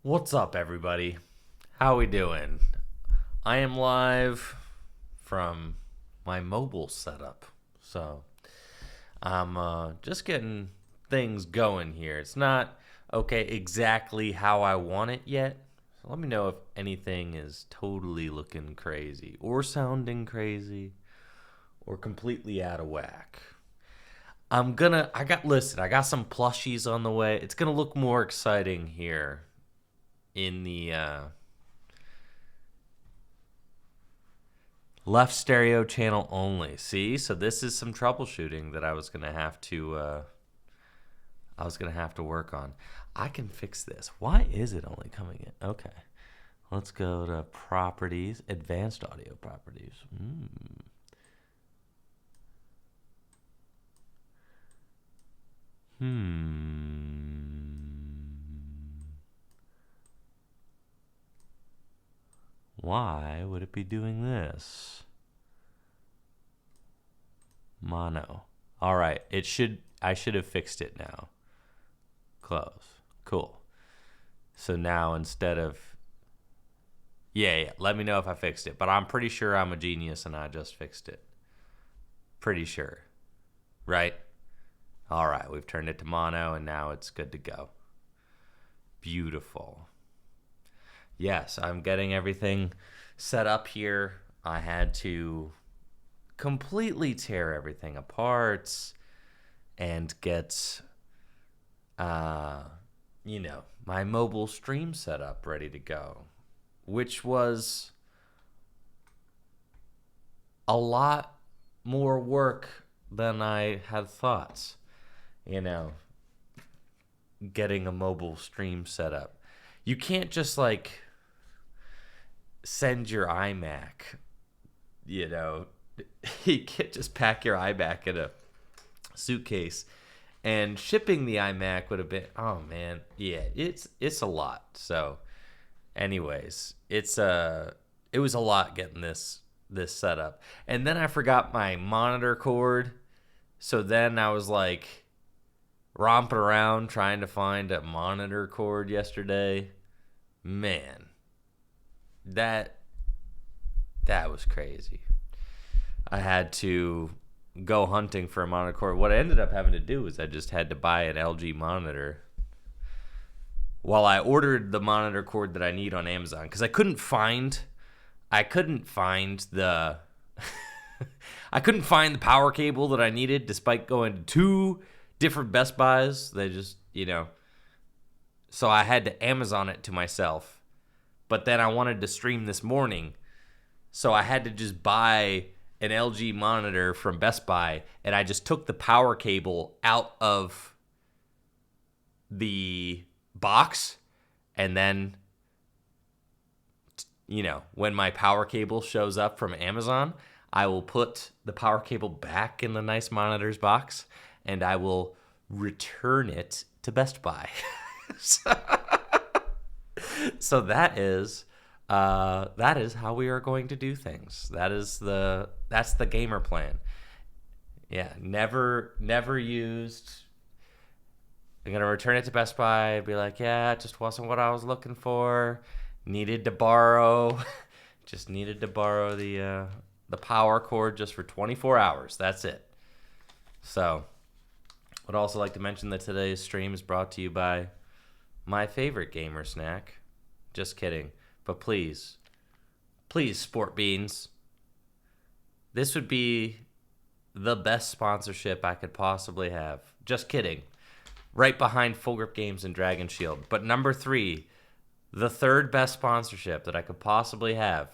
What's up, everybody? How we doing? I am live from my mobile setup, so I'm just getting things going here. It's not exactly how I want it yet. So let me know if anything is totally looking crazy or sounding crazy or completely out of whack. I got some plushies on the way. It's gonna look more exciting here in the left stereo channel only. See, so this is some troubleshooting that I was gonna have to work on. I can fix this. Why is it only coming in? Okay, let's go to properties, advanced audio properties. Why would it be doing this? Mono. All right, I should have fixed it now. Close. Cool. So now instead of yeah, let me know if I fixed it, but I'm pretty sure I'm a genius and I just fixed it. Pretty sure. Right? All right, we've turned it to mono and now it's good to go. Beautiful. Yes, I'm getting everything set up here. I had to completely tear everything apart and get my mobile stream setup ready to go, which was a lot more work than I had thought. Getting a mobile stream set up. You can't just send your iMac, you can't just pack your iMac in a suitcase, and shipping the iMac would have been, oh man, yeah, it's a lot. So anyways, it was a lot getting this set up. And then I forgot my monitor cord. So then I was romping around trying to find a monitor cord yesterday. Man, that was crazy. I had to go hunting for a monitor cord. What I ended up having to do was I just had to buy an LG monitor while I ordered the monitor cord that I need on Amazon, because I couldn't find the I couldn't find the power cable that I needed despite going to two different Best Buys. They just, so I had to Amazon it to myself. But then I wanted to stream this morning, so I had to just buy an LG monitor from Best Buy, and I just took the power cable out of the box, and then, when my power cable shows up from Amazon, I will put the power cable back in the nice monitor's box, and I will return it to Best Buy. So that is how we are going to do things. That's the gamer plan. Yeah, never used. I'm gonna return it to Best Buy. Be like, yeah, it just wasn't what I was looking for. Needed to borrow the power cord just for 24 hours. That's it. So, would also like to mention that today's stream is brought to you by my favorite gamer snack. Just kidding. But please, Sport Beans. This would be the best sponsorship I could possibly have. Just kidding. Right behind Full Grip Games and Dragon Shield. But number 3, the third best sponsorship that I could possibly have,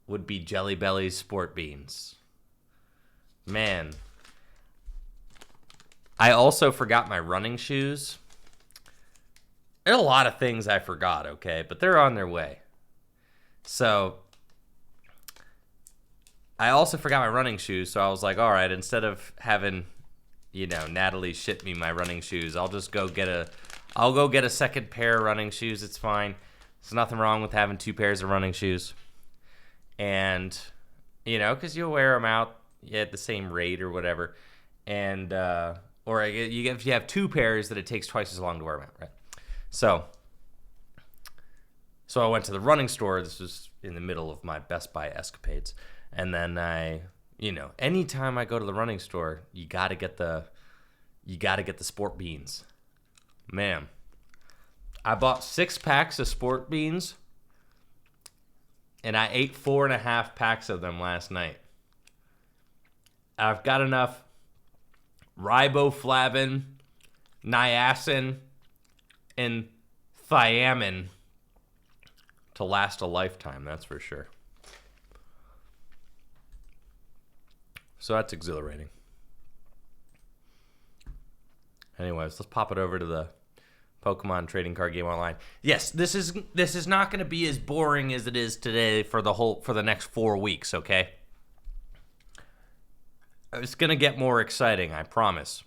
would be Jelly Belly's Sport Beans. Man. I also forgot my running shoes. There are a lot of things I forgot, okay? But they're on their way. So, I also forgot my running shoes, so I was like, all right, instead of having, Natalie ship me my running shoes, I'll go get a second pair of running shoes. It's fine. There's nothing wrong with having 2 pairs of running shoes. And, because you'll wear them out at the same rate or whatever. And, or if you have 2 pairs, that it takes twice as long to wear them out, right? So I went to the running store. This was in the middle of my Best Buy escapades. And then anytime I go to the running store, you got to get the sport beans. Man, I bought 6 packs of sport beans, and I ate 4.5 packs of them last night. I've got enough riboflavin, niacin, and thiamine to last a lifetime, that's for sure. So that's exhilarating. Anyways, let's pop it over to the Pokemon trading card game online. Yes, this is not going to be as boring as it is today for the next 4 weeks, okay? It's going to get more exciting, I promise.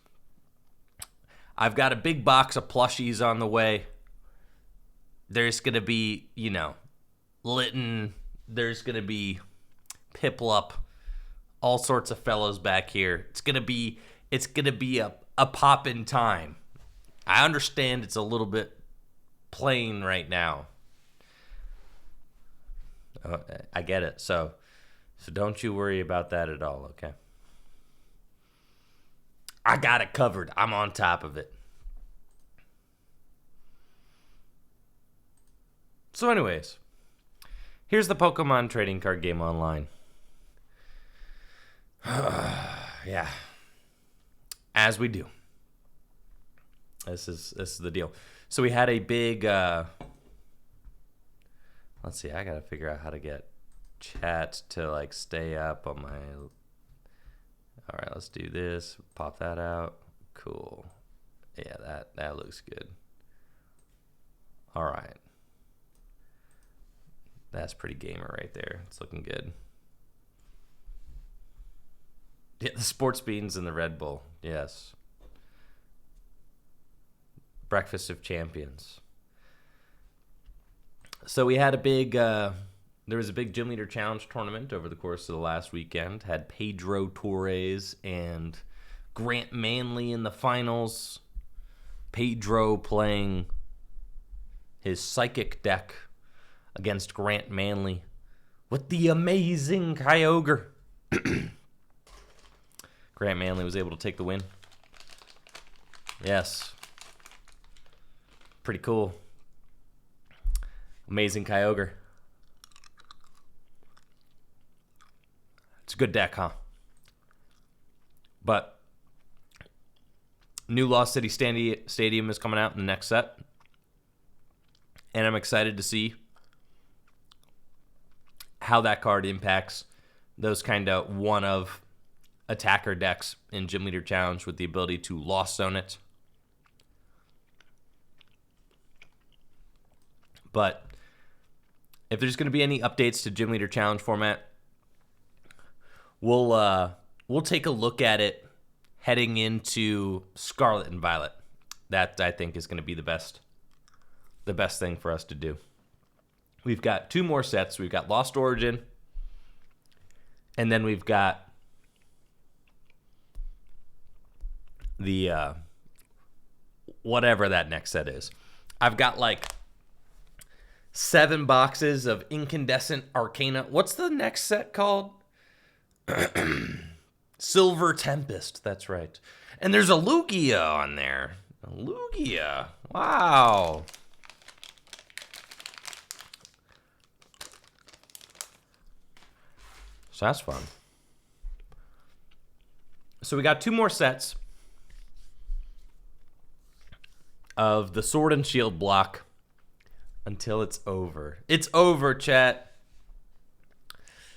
I've got a big box of plushies on the way. There's going to be, Litten. There's going to be Piplup. All sorts of fellows back here. It's going to be a pop-in time. I understand it's a little bit plain right now. I get it. So don't you worry about that at all, okay? I got it covered. I'm on top of it. So anyways, here's the Pokemon trading card game online. Yeah. As we do. This is the deal. So we had a big let's see, I gotta figure out how to get chat to stay up on my. Alright, let's do this. Pop that out. Cool. Yeah, that looks good. Alright. That's pretty gamer right there. It's looking good. Yeah, the sports beans and the Red Bull. Yes. Breakfast of Champions. So we had there was a big Gym Leader Challenge tournament over the course of the last weekend. Had Pedro Torres and Grant Manley in the finals. Pedro playing his Psychic deck against Grant Manley with the amazing Kyogre. Grant Manley was able to take the win. Yes. Pretty cool. Amazing Kyogre. It's a good deck, huh? But new Lost City Stadium is coming out in the next set. And I'm excited to see how that card impacts those kind of one-of attacker decks in Gym Leader Challenge with the ability to Lost Zone it. But if there's going to be any updates to Gym Leader Challenge format, we'll take a look at it heading into Scarlet and Violet. That, I think, is going to be the best thing for us to do. We've got 2 more sets. We've got Lost Origin, and then we've got the whatever that next set is. I've got 7 boxes of Incandescent Arcana. What's the next set called? Silver Tempest. That's right. And there's a Lugia on there. A Lugia. Wow. So that's fun. So we got 2 more sets of the Sword and Shield block until it's over. It's over, chat.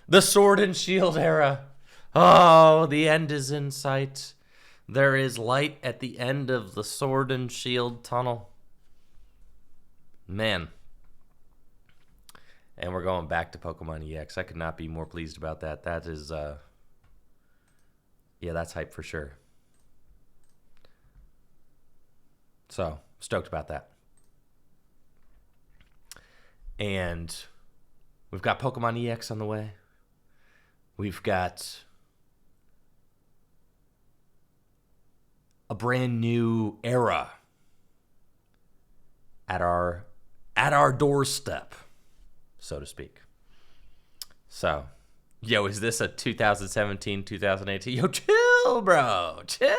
The Sword and Shield era. Oh, the end is in sight. There is light at the end of the Sword and Shield tunnel. Man. And we're going back to Pokemon EX. I could not be more pleased about that. That is, yeah, that's hype for sure. So, stoked about that. And we've got Pokemon EX on the way. We've got a brand new era at our doorstep, so to speak. So, yo, is this a 2017, 2018? Yo, chill, bro. Chill.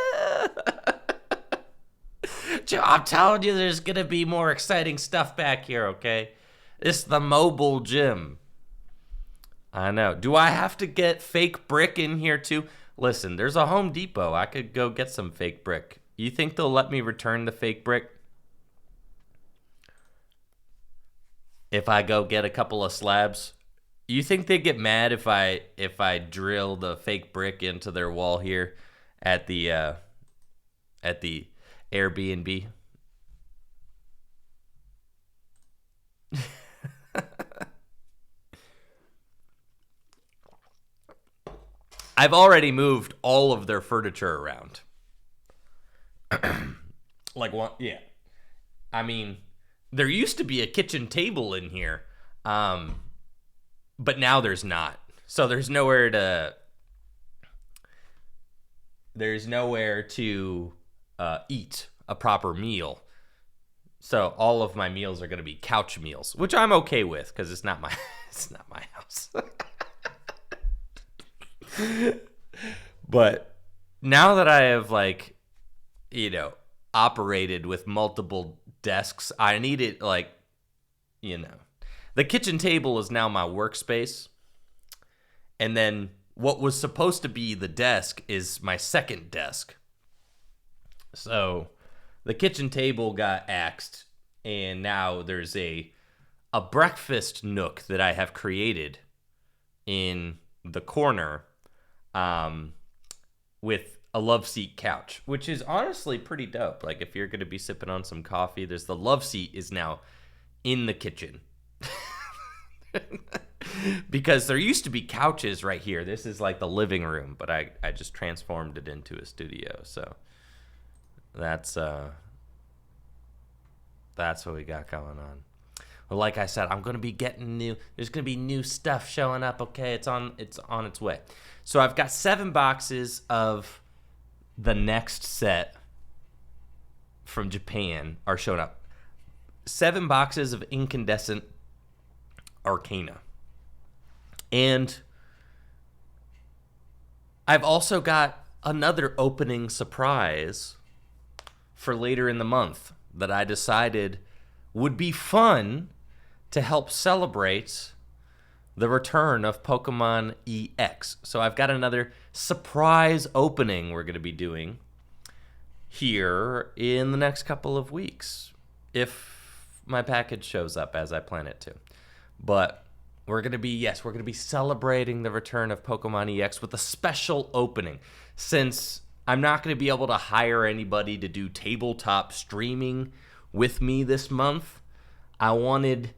I'm telling you, there's going to be more exciting stuff back here, okay? It's the mobile gym. I know. Do I have to get fake brick in here too? Listen, there's a Home Depot. I could go get some fake brick. You think they'll let me return the fake brick? If I go get a couple of slabs? You think they get mad if I drill the fake brick into their wall here at the Airbnb? I've already moved all of their furniture around. Like one, yeah. I mean, there used to be a kitchen table in here, but now there's not. So there's nowhere to eat a proper meal. So all of my meals are going to be couch meals, which I'm okay with because it's not my house. But now that I have operated with multiple desks, I need it the kitchen table is now my workspace. And then what was supposed to be the desk is my second desk. So the kitchen table got axed, and now there's a breakfast nook that I have created in the corner with a love seat couch, which is honestly pretty dope. Like if you're going to be sipping on some coffee, there's the love seat is now in the kitchen. Because there used to be couches right here. This is like the living room, but I just transformed it into a studio. So that's what we got going on. Well, like I said, I'm going to be getting there's going to be new stuff showing up, okay? It's on its way. So I've got 7 boxes of the next set from Japan are showing up. 7 boxes of incandescent Arcana. And I've also got another opening surprise for later in the month that I decided would be fun to help celebrate the return of Pokemon EX. So I've got another surprise opening we're going to be doing here in the next couple of weeks, if my package shows up as I plan it to. But we're going to be celebrating the return of Pokemon EX with a special opening. Since I'm not going to be able to hire anybody to do tabletop streaming with me this month, I wanted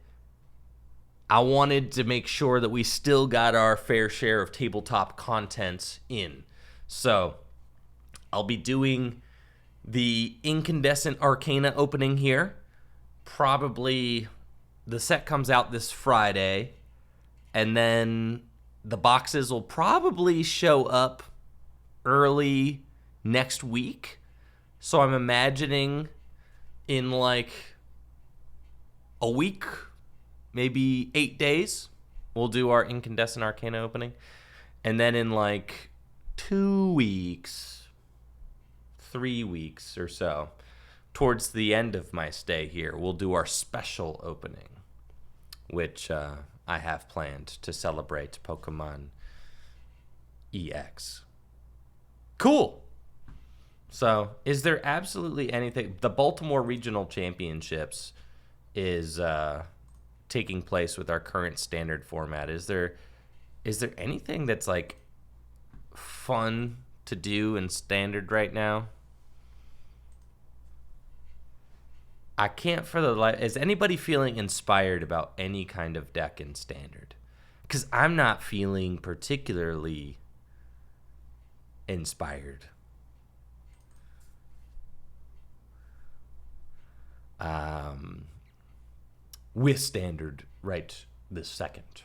to make sure that we still got our fair share of tabletop content in. So I'll be doing the Incandescent Arcana opening here. Probably the set comes out this Friday, and then the boxes will probably show up early next week. So I'm imagining in like a week, maybe 8 days, we'll do our Incandescent Arcana opening. And then in like 2 weeks, 3 weeks or so, towards the end of my stay here, we'll do our special opening, which I have planned to celebrate Pokemon EX. Cool. So, is there absolutely anything? The Baltimore Regional Championships is taking place with our current standard format. Is there anything that's like fun to do in standard right now? I can't for the life. Is anybody feeling inspired about any kind of deck in standard? Because I'm not feeling particularly inspired. With standard right this second.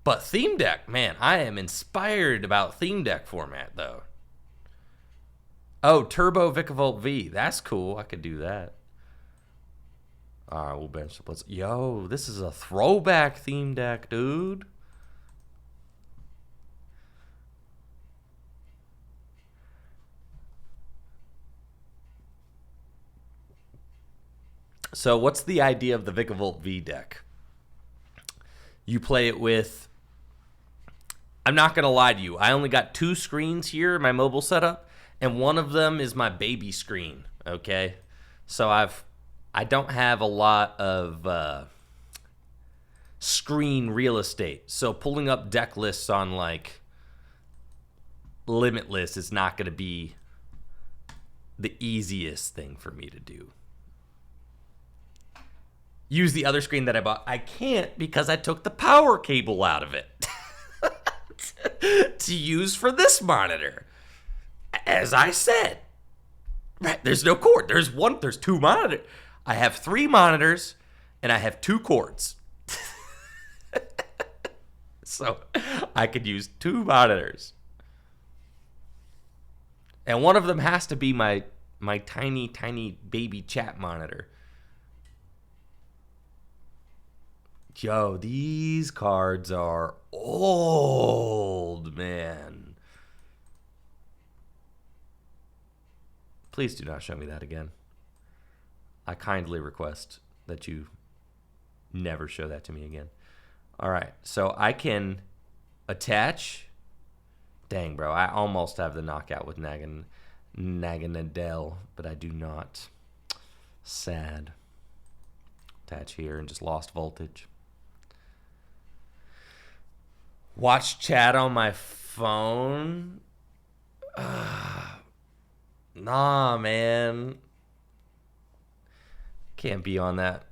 But theme deck, man, I am inspired about theme deck format though. Oh, Turbo Vikavolt V. That's cool. I could do that. All right, we'll bench the blitz. Yo, this is a throwback theme deck, dude. So what's the idea of the Vikavolt V deck? You play it with... I'm not going to lie to you. I only got 2 screens here in my mobile setup, and one of them is my baby screen, okay? So I don't have a lot of screen real estate. So pulling up deck lists on, like, Limitless is not going to be the easiest thing for me to do. Use the other screen that I bought. I can't because I took the power cable out of it to use for this monitor. As I said, right, there's no cord. There's 2 monitors. I have 3 monitors and I have 2 cords. So I could use 2 monitors. And one of them has to be my tiny, tiny baby chat monitor. Yo, these cards are old, man. Please do not show me that again. I kindly request that you never show that to me again. All right, so I can attach. Dang, bro, I almost have the knockout with Naganadel, but I do not. Sad. Attach here and just lost voltage. Watch chat on my phone? Nah, man. Can't be on that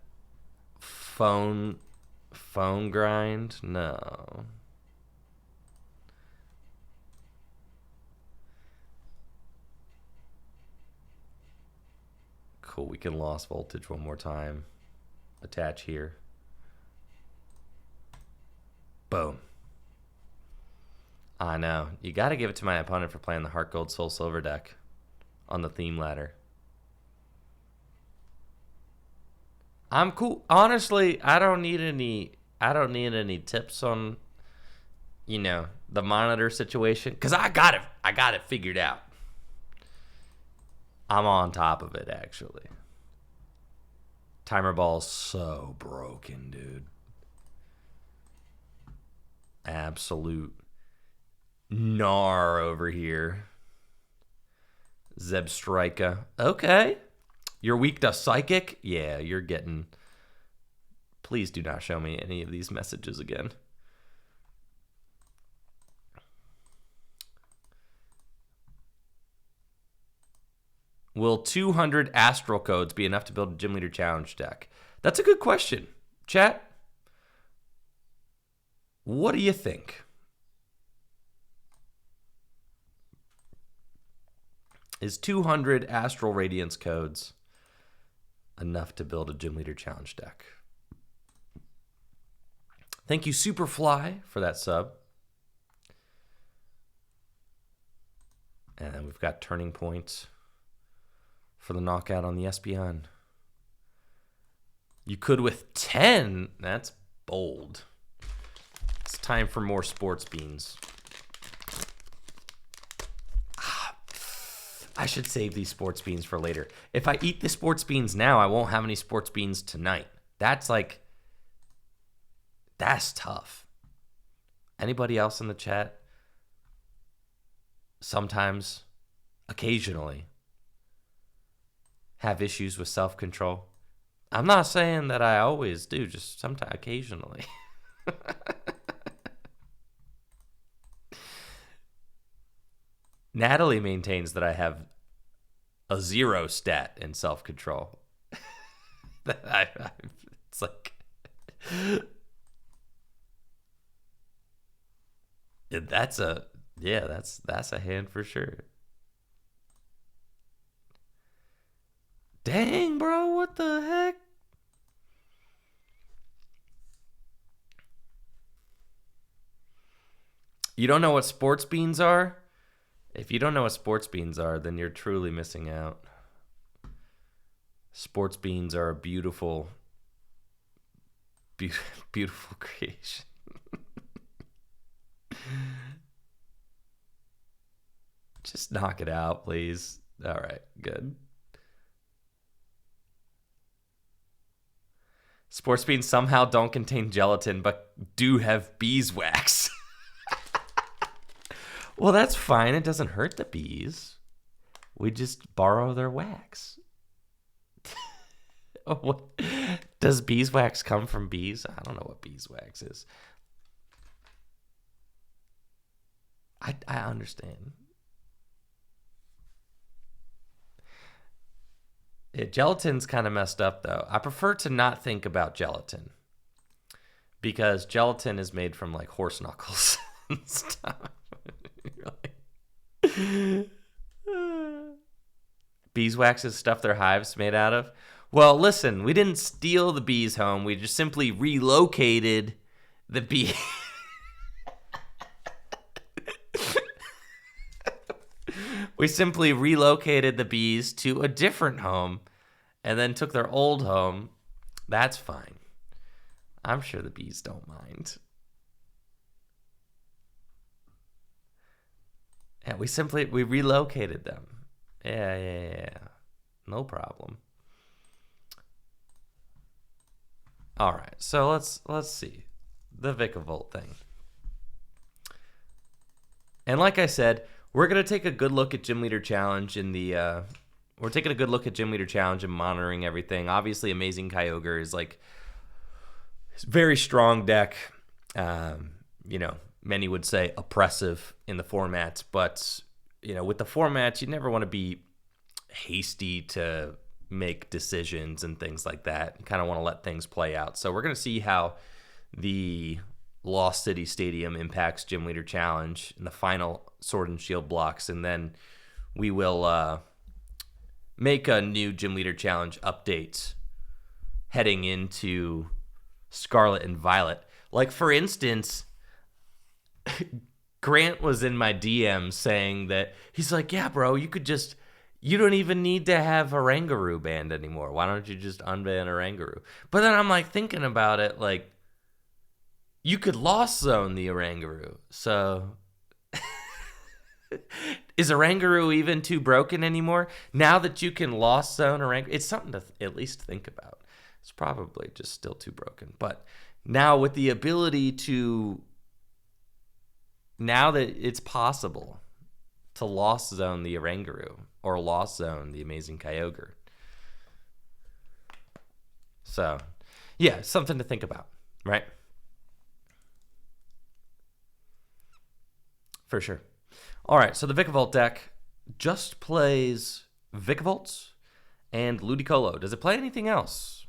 phone grind. No. Cool, we can lost voltage one more time. Attach here. Boom. I know. You got to give it to my opponent for playing the Heart Gold Soul Silver deck on the theme ladder. I'm cool. Honestly, I don't need any tips on, you know, the monitor situation, cuz I got it figured out. I'm on top of it, actually. Timer ball's so broken, dude. Absolute gnar over here. Zebstrika. Okay. You're weak to psychic? Yeah, you're getting... Please do not show me any of these messages again. Will 200 Astral Codes be enough to build a Gym Leader Challenge deck? That's a good question. Chat, what do you think? Is 200 Astral Radiance Codes enough to build a Gym Leader Challenge deck? Thank you, Superfly, for that sub. And then we've got Turning Point for the knockout on the Espeon. You could with 10. That's bold. It's time for more sports beans. I should save these sports beans for later. If I eat the sports beans now, I won't have any sports beans tonight. That's tough. Anybody else in the chat? Sometimes, occasionally, have issues with self-control. I'm not saying that I always do, just sometimes, occasionally. Natalie maintains that I have a 0 stat in self-control. It's like... That's a hand for sure. Dang, bro, what the heck? You don't know what sports beans are? If you don't know what sports beans are, then you're truly missing out. Sports beans are a beautiful, beautiful creation. Just knock it out, please. All right, good. Sports beans somehow don't contain gelatin, but do have beeswax. Well, that's fine. It doesn't hurt the bees. We just borrow their wax. Does beeswax come from bees? I don't know what beeswax is. I understand. Gelatin's kind of messed up, though. I prefer to not think about gelatin because gelatin is made from like horse knuckles and stuff. Beeswax is stuff their hives made out of. Well, listen, we didn't steal the bees home. We just simply relocated the bee. We simply relocated the bees to a different home and then took their old home. That's fine. I'm sure the bees don't mind. Yeah, we relocated them. Yeah. No problem. All right, so let's see the Vikavolt thing. And like I said, we're gonna take a good look at Gym Leader Challenge we're taking a good look at Gym Leader Challenge and monitoring everything. Obviously, Amazing Kyogre is like very strong deck. Many would say oppressive in the formats, but with the formats, you never want to be hasty to make decisions and things like that. You kind of want to let things play out. So we're going to see how the Lost City Stadium impacts Gym Leader Challenge in the final Sword and Shield blocks, and then we will make a new Gym Leader Challenge update heading into Scarlet and Violet. Like, for instance, Grant was in my DM saying that he's like, yeah, bro, you don't even need to have Oranguru banned anymore. Why don't you just unban Oranguru? But then I'm like thinking about it, like, you could Lost Zone the Oranguru. So is Oranguru even too broken anymore? Now that you can Lost Zone Oranguru, it's something to at least think about. It's probably just still too broken. But now with the ability to, now that it's possible to Lost Zone the Oranguru or Lost Zone the Amazing Kyogre. So, yeah, something to think about, right? For sure. All right, so the Vikavolt deck just plays Vikavolt and Ludicolo. Does it play anything else?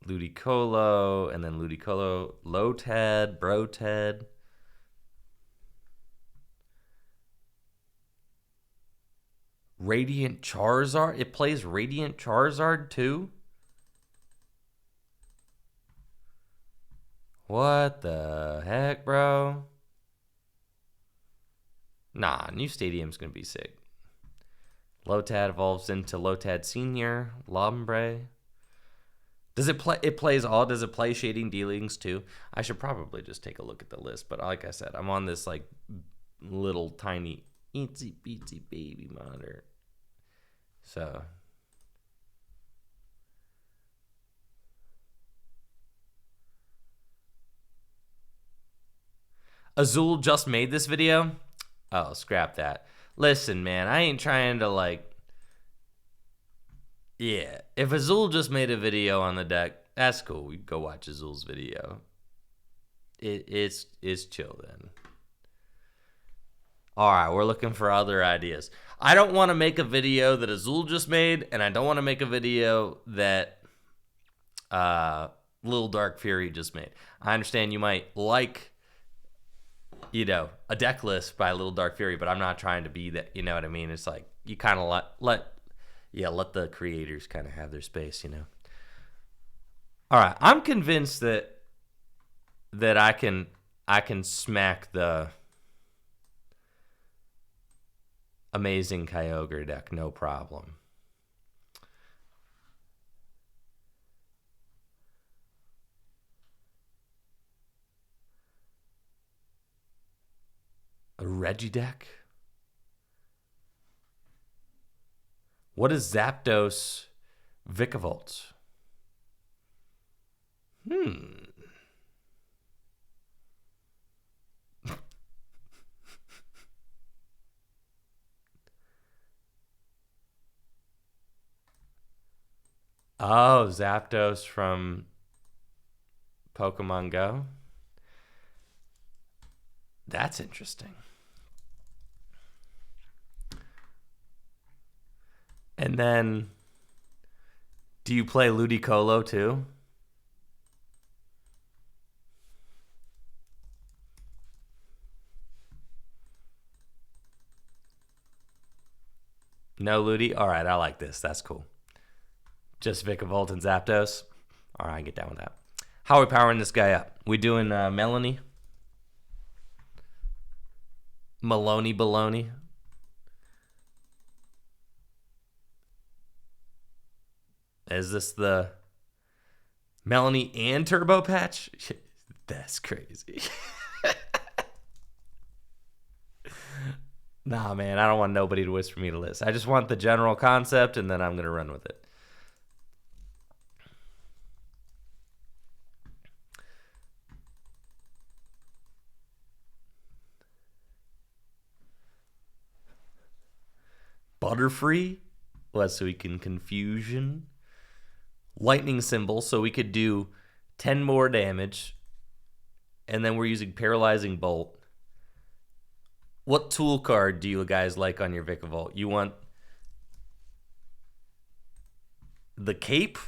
Ludicolo, and then Ludicolo, Lotad, Brotad. Radiant Charizard? It plays Radiant Charizard too? What the heck, bro? Nah, new stadium's gonna be sick. Lotad evolves into Lotad Senior, Lombre. Does it play? It plays all. Does it play Shading Dealings too? I should probably just take a look at the list. But like I said, I'm on this like little tiny itsy bitsy baby monitor. So Azul just made this video. Oh, scrap that. Listen, man, I ain't trying to like. Yeah, if Azul just made a video on the deck, that's cool. We go watch Azul's video. It's chill then. All right, we're looking for other ideas. I don't want to make a video that Azul just made, and I don't want to make a video that Little Dark Fury just made. I understand you might like, a deck list by Little Dark Fury, but I'm not trying to be that. You know what I mean? It's like you kind of let Yeah, let the creators kind of have their space, you know. All right, I'm convinced that I can smack the Amazing Kyogre deck, no problem. A Reggie deck? What is Zapdos Vikavolt? Oh, Zapdos from Pokemon Go? That's interesting. And then, do you play Ludicolo too? No Ludi? All right, I like this. That's cool. Just Vikavolt and Zapdos? All right, I get down with that. How are we powering this guy up? We doing Melanie? Maloney Baloney? Is this the Melanie and Turbo Patch? That's crazy. Nah, man, I don't want nobody to whisper me to list. I just want the general concept, and then I'm going to run with it. Butterfree? Let's weaken Confusion. Lightning Symbol, so we could do 10 more damage. And then we're using Paralyzing Bolt. What tool card do you guys like on your Vikavolt? You want the cape?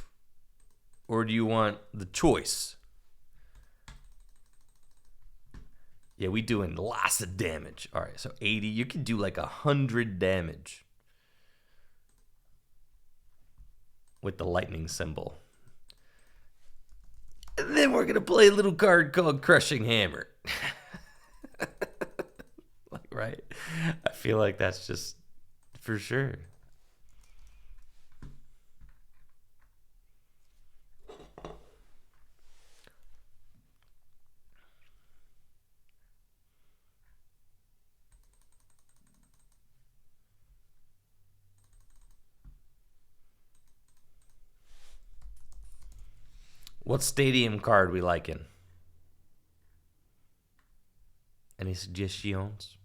Or do you want the choice? Yeah, we doing lots of damage. All right, so 80. You can do like 100 damage with the lightning symbol. And then we're going to play a little card called Crushing Hammer. Right? I feel like that's just for sure. What stadium card we liking? Any suggestions?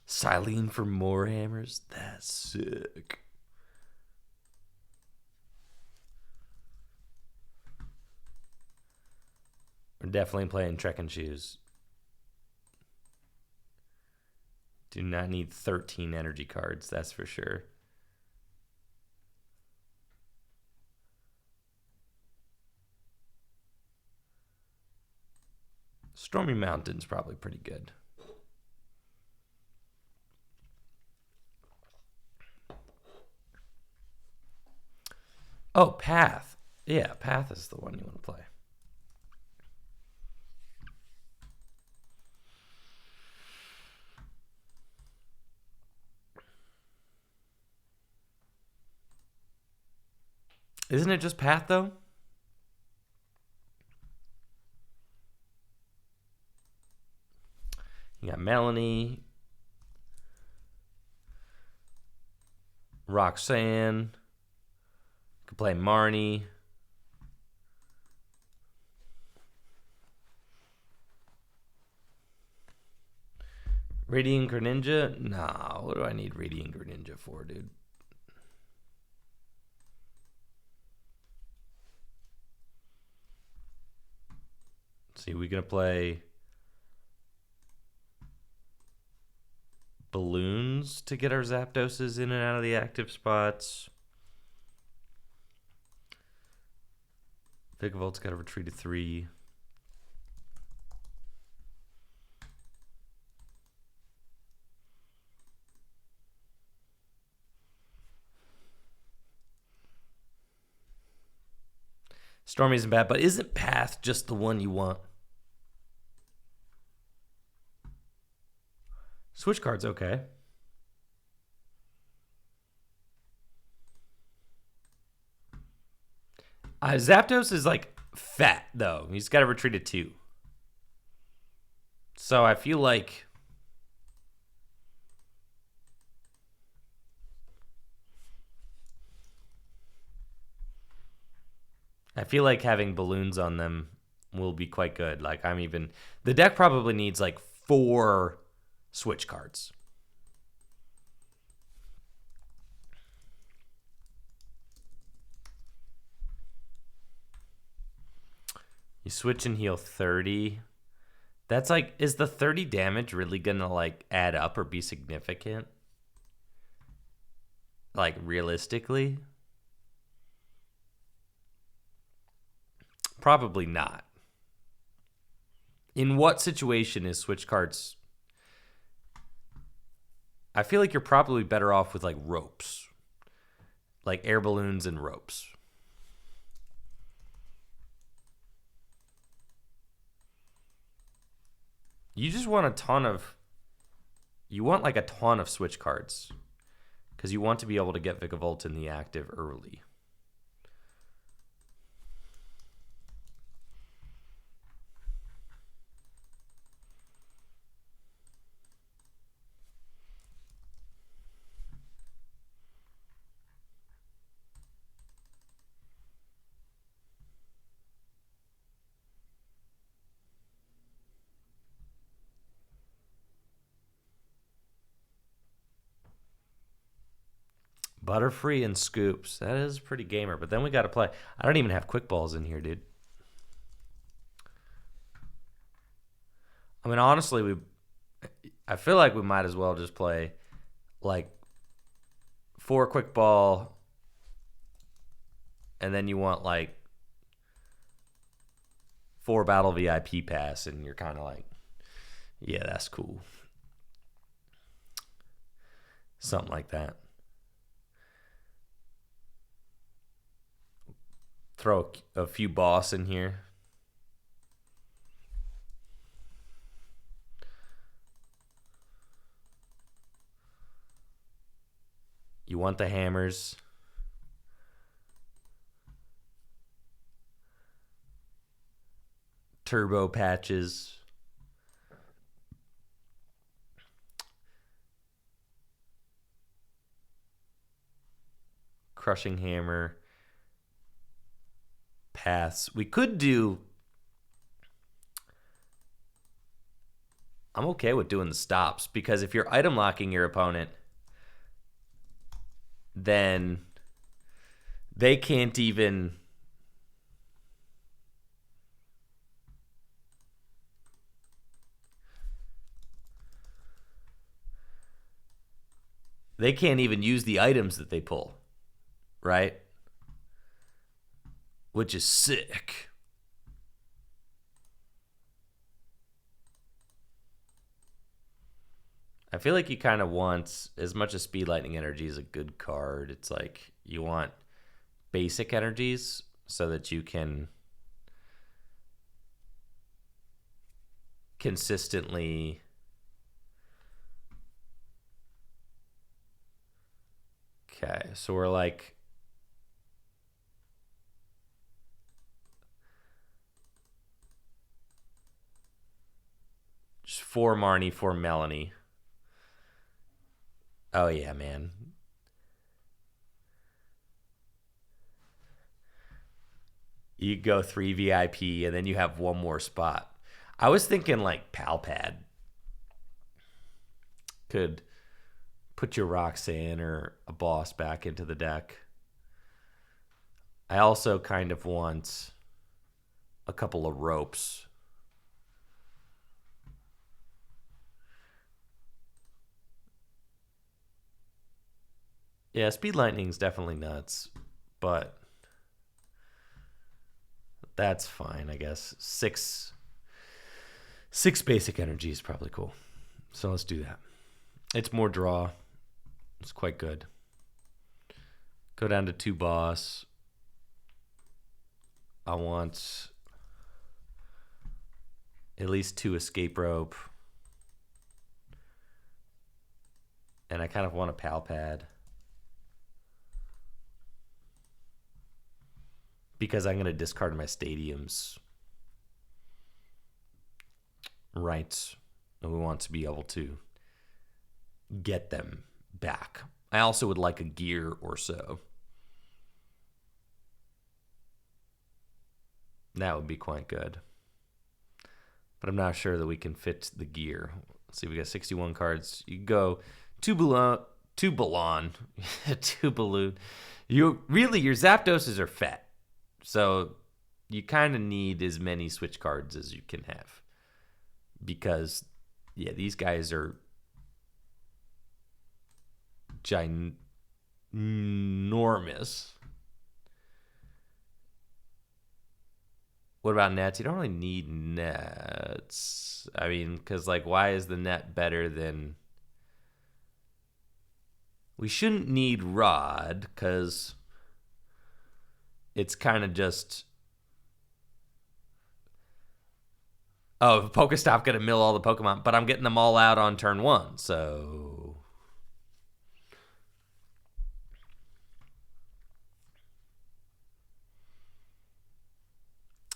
Silene for more hammers? That's sick. We're definitely playing Trek and Shoes. Do not need 13 energy cards, that's for sure. Stormy Mountain's probably pretty good. Oh, Path. Yeah, Path is the one you want to play. Isn't it just Path, though? You got Melanie, Roxanne. Could play Marnie. Radiant Greninja? Nah, what do I need Radiant Greninja for, dude? Let's see, we gonna play Balloons to get our Zapdoses in and out of the active spots. Vikavolt's got to retreat to 3. Stormy isn't bad, but isn't Path just the one you want? Switch card's okay. Zapdos is like fat though. He's got to retreat at 2. So I feel like having balloons on them will be quite good. Like the deck probably needs like 4 switch cards. You switch and heal 30. That's like, is the 30 damage really gonna like add up or be significant? Like realistically? Probably not. In what situation is switch cards? I feel like you're probably better off with like ropes. Like air balloons and ropes. You just want a ton of switch cards because you want to be able to get Vikavolt in the active early. Butterfree and Scoops. That is pretty gamer. But then we got to play. I don't even have quick balls in here, dude. I mean, honestly, I feel like we might as well just play like 4 quick ball. And then you want like 4 battle VIP pass. And you're kind of like, yeah, that's cool. Something like that. Throw a few boss in here. You want the hammers. Turbo patches. Crushing hammer. Paths. We could do... I'm okay with doing the stops because if you're item locking your opponent, then they can't even... They can't even use the items that they pull, right? Which is sick. I feel like you kind of want, as much as Speed Lightning Energy is a good card, it's like you want basic energies so that you can consistently okay, so we're like just 4 Marnie, 4 Melanie. Oh yeah, man. You go 3 VIP and then you have 1 more spot. I was thinking like Palpad could put your Roxanne or a boss back into the deck. I also kind of want a couple of ropes. Yeah, Speed Lightning's definitely nuts, but that's fine, I guess. 6 basic energy is probably cool. So let's do that. It's more draw. It's quite good. Go down to 2 boss. I want at least 2 escape rope. And I kind of want a pal pad. Because I'm going to discard my stadiums. Right. And we want to be able to get them back. I also would like a gear or so. That would be quite good. But I'm not sure that we can fit the gear. Let's see, we got 61 cards. You go two balloon. Two balloon. Your Zapdoses are fat. So you kind of need as many switch cards as you can have. Because, yeah, these guys are ginormous. What about nets? You don't really need nets. I mean, because, like, why is the net better than... We shouldn't need Rod, because it's kind of just... Oh, Pokestop going to mill all the Pokemon, but I'm getting them all out on turn 1, so...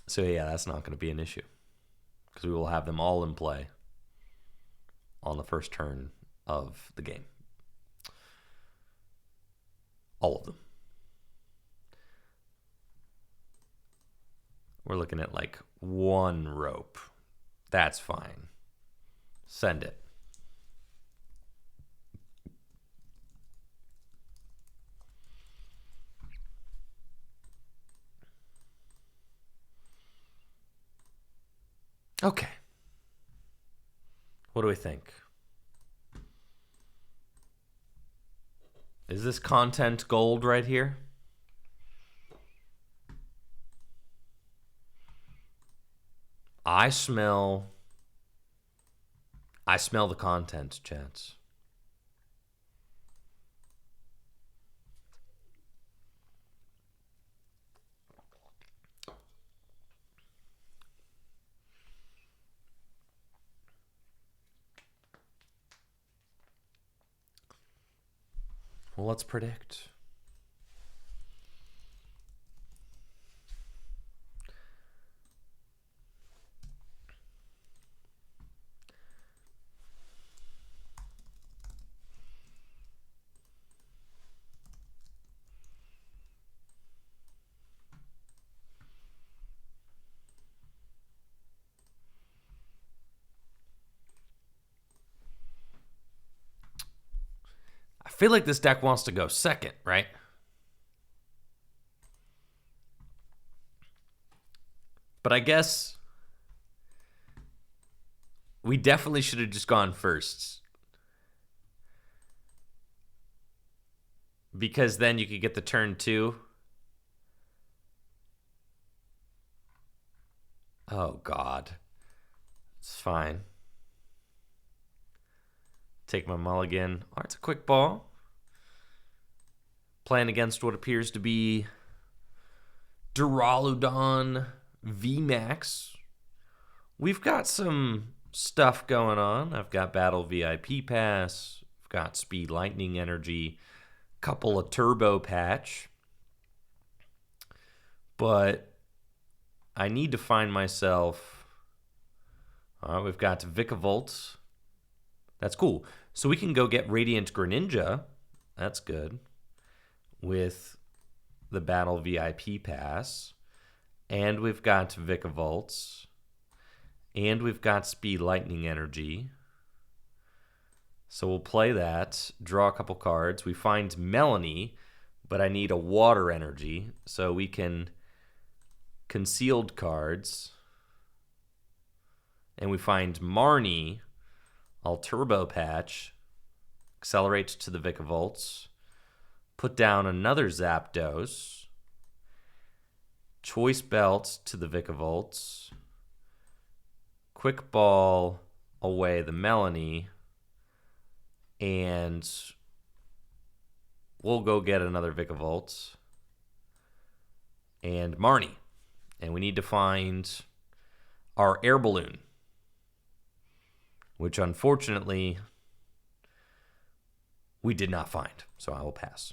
So, yeah, that's not going to be an issue. Because we will have them all in play on the first turn of the game. All of them. We're looking at like 1 rope. That's fine. Send it. Okay. What do we think? Is this content gold right here? I smell the content, chance. Well, let's predict. I feel like this deck wants to go second, right? But I guess we definitely should have just gone first. Because then you could get the turn 2. Oh, God. It's fine. Take my mulligan. Oh, it's a quick ball. Playing against what appears to be Duraludon VMAX. We've got some stuff going on. I've got Battle VIP Pass. I've got Speed Lightning Energy. Couple of Turbo Patch. But I need to find myself... All right, we've got Vikavolt. That's cool. So we can go get Radiant Greninja. That's good. With the Battle VIP Pass. And we've got Vikavolt. And we've got Speed Lightning Energy. So we'll play that. Draw a couple cards. We find Melanie, but I need a Water Energy. So we can Concealed cards. And we find Marnie. I'll Turbo Patch. Accelerate to the Vikavolts. Put down another Zapdos. Choice Belt to the Vikavolts. Quick Ball away the Melanie. And we'll go get another Vikavolt. And Marnie. And we need to find our air balloon, which unfortunately we did not find. So I will pass.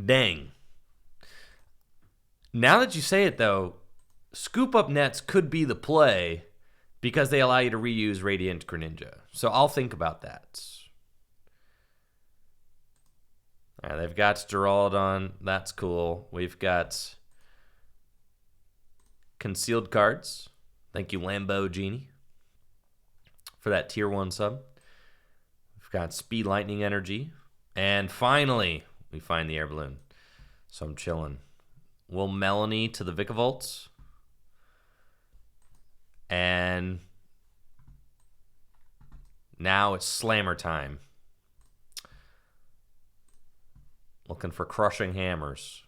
Dang. Now that you say it, though, scoop up nets could be the play because they allow you to reuse Radiant Greninja. So I'll think about that. All right, they've got Geraldon. That's cool. We've got concealed cards. Thank you, Lambo Genie, for that tier 1 sub. We've got Speed Lightning Energy. And finally, we find the air balloon. So I'm chilling. We'll Melanie to the Vikavolt. And now it's Slammer time. Looking for Crushing Hammers.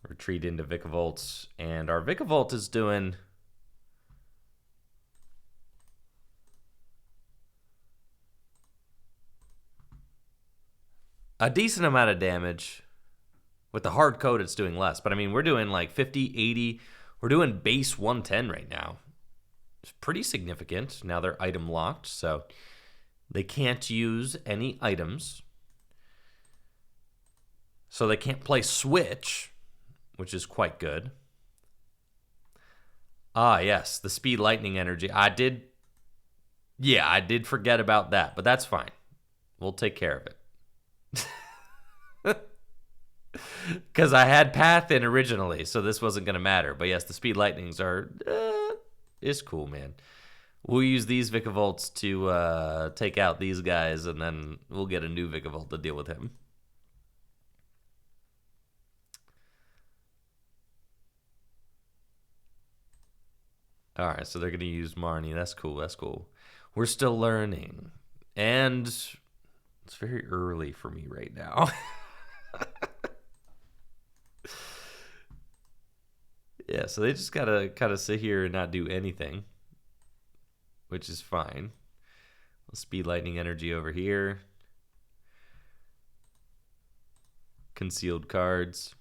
Retreat into Vikavolts. And our Vikavolt is doing a decent amount of damage. With the hard code, it's doing less. But, I mean, we're doing like 50, 80. We're doing base 110 right now. It's pretty significant. Now they're item locked, so they can't use any items. So they can't play Switch, which is quite good. Ah, yes, the Speed Lightning Energy. I did forget about that, but that's fine. We'll take care of it. Because I had Path in originally, so this wasn't going to matter. But yes, the Speed Lightnings are... it's cool, man. We'll use these Vikavolts to take out these guys, and then we'll get a new Vikavolt to deal with him. All right, so they're going to use Marnie. That's cool. That's cool. We're still learning. And it's very early for me right now. Yeah, so they just got to kind of sit here and not do anything, which is fine. Speed Lightning Energy over here. Concealed cards.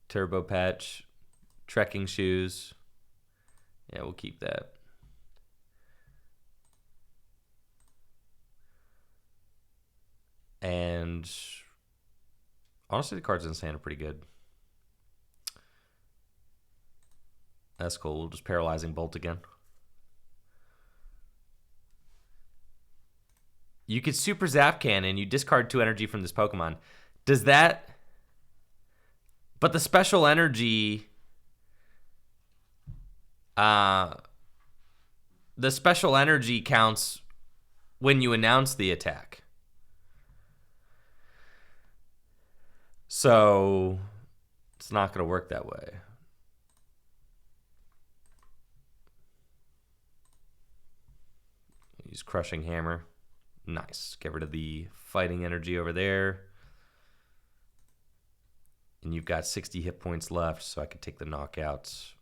Turbo Patch, trekking shoes. Yeah, we'll keep that. And honestly, the cards in this hand are pretty good. That's cool. We'll just Paralyzing Bolt again. You could Super Zap Cannon. You discard 2 energy from this Pokemon. Does that... But the special energy, the special energy counts when you announce the attack. So it's not going to work that way. Use Crushing Hammer. Nice. Get rid of the fighting energy over there. And you've got 60 hit points left, so I could take the knockouts.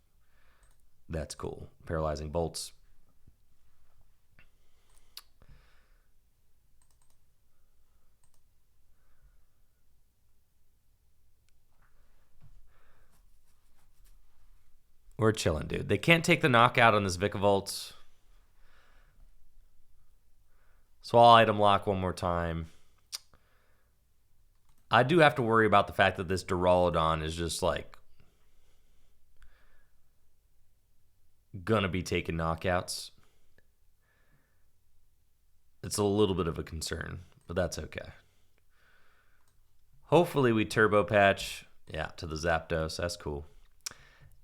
That's cool. Paralyzing Bolts. We're chilling, dude. They can't take the knockout on this Vikavolt. So I'll item lock one more time. I do have to worry about the fact that this Duraludon is just like gonna be taking knockouts. It's a little bit of a concern, but that's okay. Hopefully we Turbo Patch, yeah, to the Zapdos. That's cool.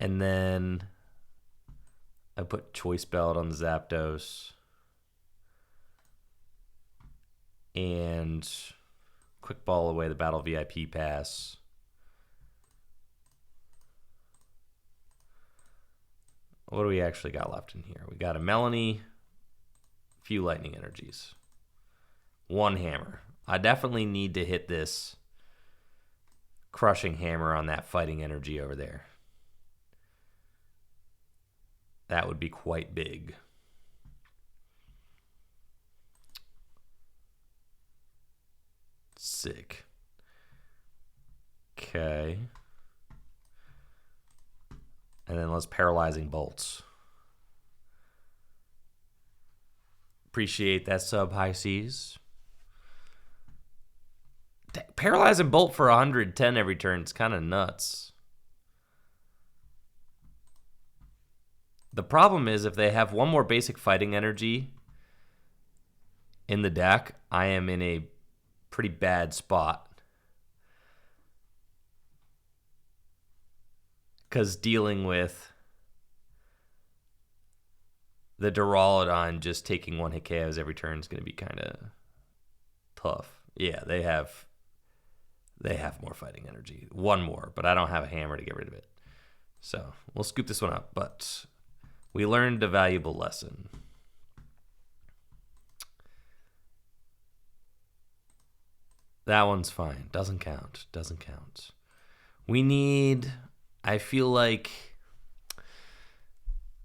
And then I put Choice Belt on the Zapdos. And Quick Ball away the Battle VIP Pass. What do we actually got left in here? We got a Melanie, a few Lightning Energies, 1 Hammer. I definitely need to hit this Crushing Hammer on that fighting energy over there. That would be quite big. sick. Okay. And then let's Paralyzing Bolts. Appreciate that sub, High Seas. Paralyzing Bolt for 110 every turn is kind of nuts. The problem is if they have one more basic fighting energy in the deck, I am in a pretty bad spot. Because dealing with the Duraludon just taking one hit KOs every turn is going to be kind of tough. Yeah, they have more fighting energy. One more, but I don't have a hammer to get rid of it. So we'll scoop this one up, but we learned a valuable lesson. That one's fine. Doesn't count. Doesn't count. We need... I feel like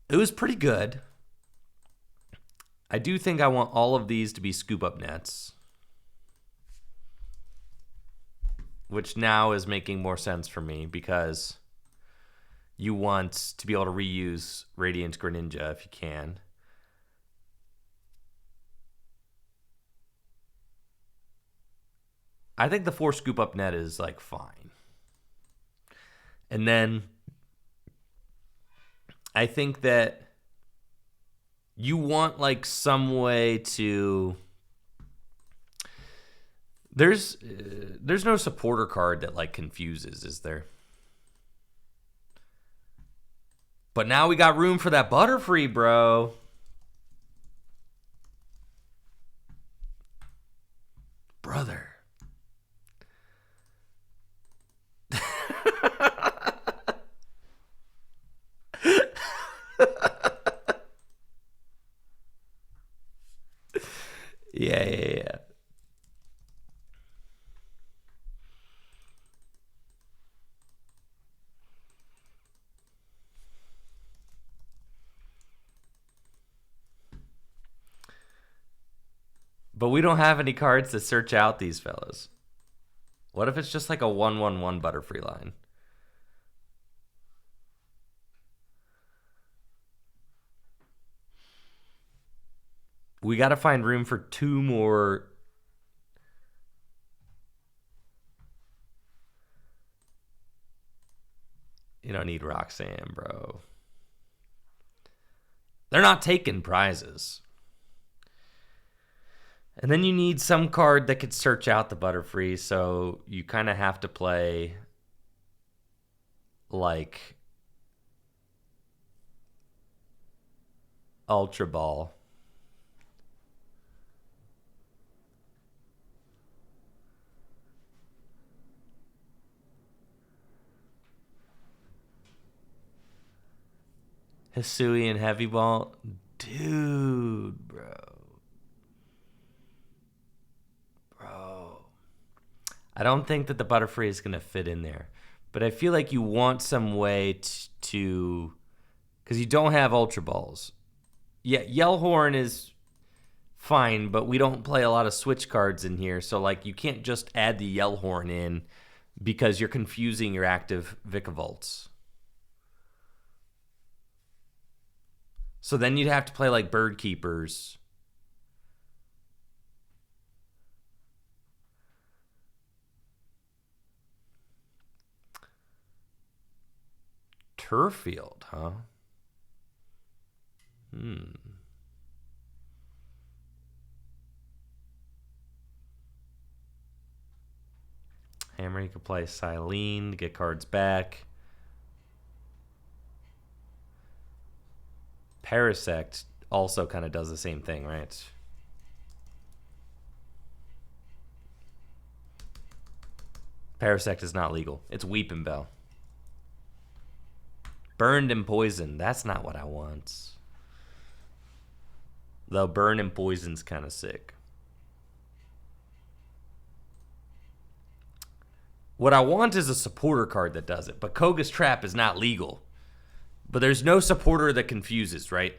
it was pretty good. I do think I want all of these to be scoop up nets, which now is making more sense for me because you want to be able to reuse Radiant Greninja if you can. I think the 4 scoop up net is like fine. And then I think that you want like some way to... There's no supporter card that like confuses, is there? But now we got room for that Butterfree, bro. Brother. Yeah. But we don't have any cards to search out these fellas. What if it's just like a 1/1/1 Butterfree line? We got to find room for 2 more. You don't need Roxanne, bro. They're not taking prizes. And then you need some card that could search out the Butterfree, so you kind of have to play like Ultra Ball. Hisui and Heavy Ball. Dude, bro. I don't think that the Butterfree is going to fit in there. But I feel like you want some way to... Because you don't have Ultra Balls. Yeah, Yellhorn is fine, but we don't play a lot of Switch cards in here. So, like, you can't just add the Yellhorn in because you're confusing your active Vikavolts. So then you'd have to play, like, Bird Keepers. Turfield, huh? Hammer, you could play Silene to get cards back. Parasect also kind of does the same thing, right? Parasect is not legal. It's Weeping Bell. Burned and Poisoned. That's not what I want. Though Burn and Poison's kind of sick. What I want is a supporter card that does it. But Koga's Trap is not legal. But there's no supporter that confuses, right?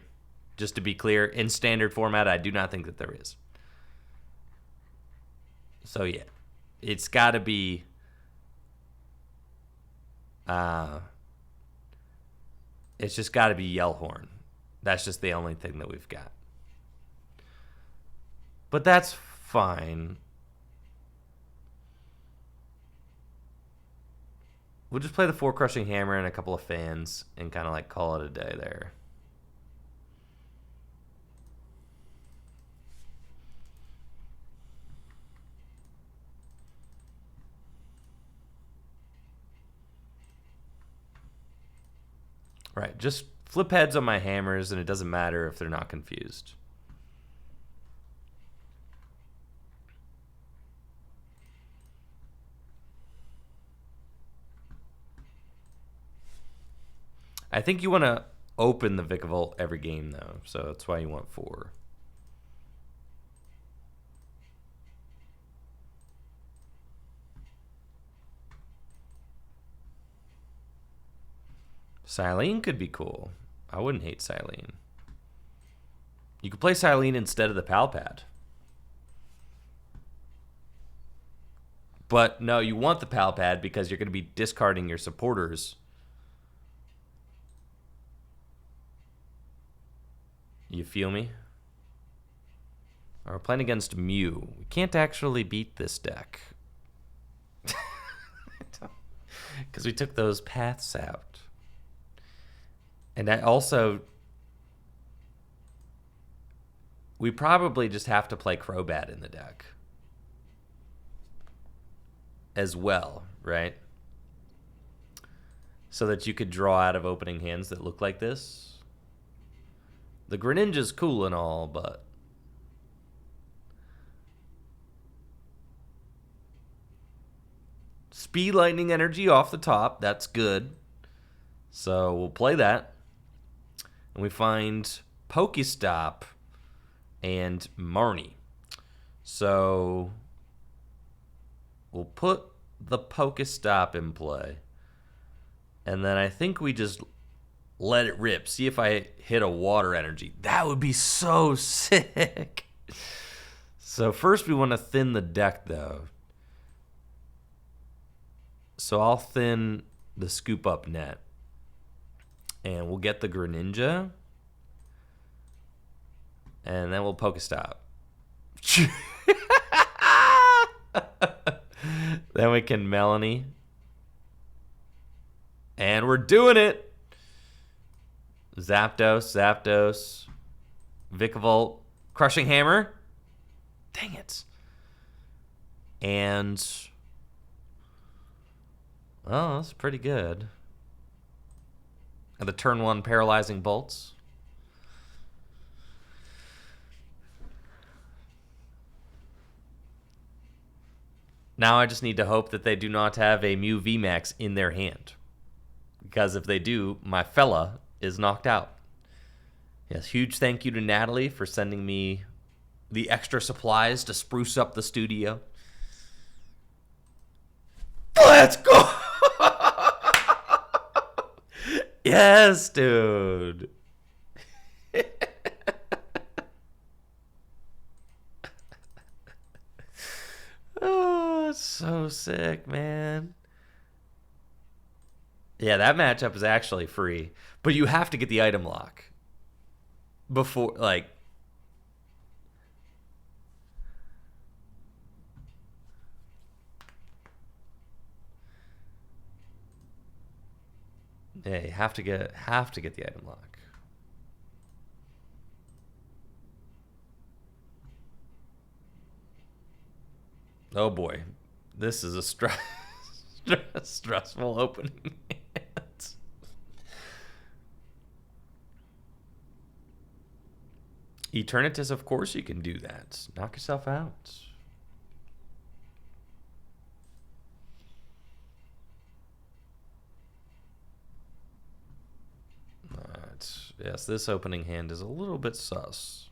Just to be clear, in standard format, I do not think that there is. So, yeah. it's got to be it's just got to be Yellhorn. That's just the only thing that we've got. But that's fine. We'll just play the 4 Crushing Hammer and a couple of fans and kind of like call it a day there. Right, just flip heads on my hammers, and it doesn't matter if they're not confused. I think you want to open the Vikavolt every game, though, so that's why you want 4. Silene could be cool. I wouldn't hate Silene. You could play Silene instead of the Palpad. But no, you want the Palpad because you're going to be discarding your supporters. You feel me? We're playing against Mew. We can't actually beat this deck. Because we took those paths out. And I also... we probably just have to play Crobat in the deck. As well, right? So that you could draw out of opening hands that look like this. The Greninja's cool and all, but... Speed Lightning Energy off the top, that's good. So we'll play that. And we find Pokestop and Marnie. So we'll put the Pokestop in play. And then I think we just let it rip. See if I hit a water energy. That would be so sick. So first we want to thin the deck, though. So I'll thin the Scoop Up net. And we'll get the Greninja. And then we'll Pokestop. Then we can Melanie. And we're doing it! Zapdos. Vikavolt. Crushing Hammer. Dang it. And... oh, that's pretty good. And the turn 1 Paralyzing Bolts. Now I just need to hope that they do not have a Mew VMAX in their hand. Because if they do, my fella is knocked out. Yes, huge thank you to Natalie for sending me the extra supplies to spruce up the studio. Let's go! Yes, dude. Oh, it's so sick, man. Yeah, that matchup is actually free, but you have to get the item lock before, like... yeah, you have to get the item lock. Oh boy, this is a stressful opening. Eternatus, of course you can do that. Knock yourself out. Yes, this opening hand is a little bit sus.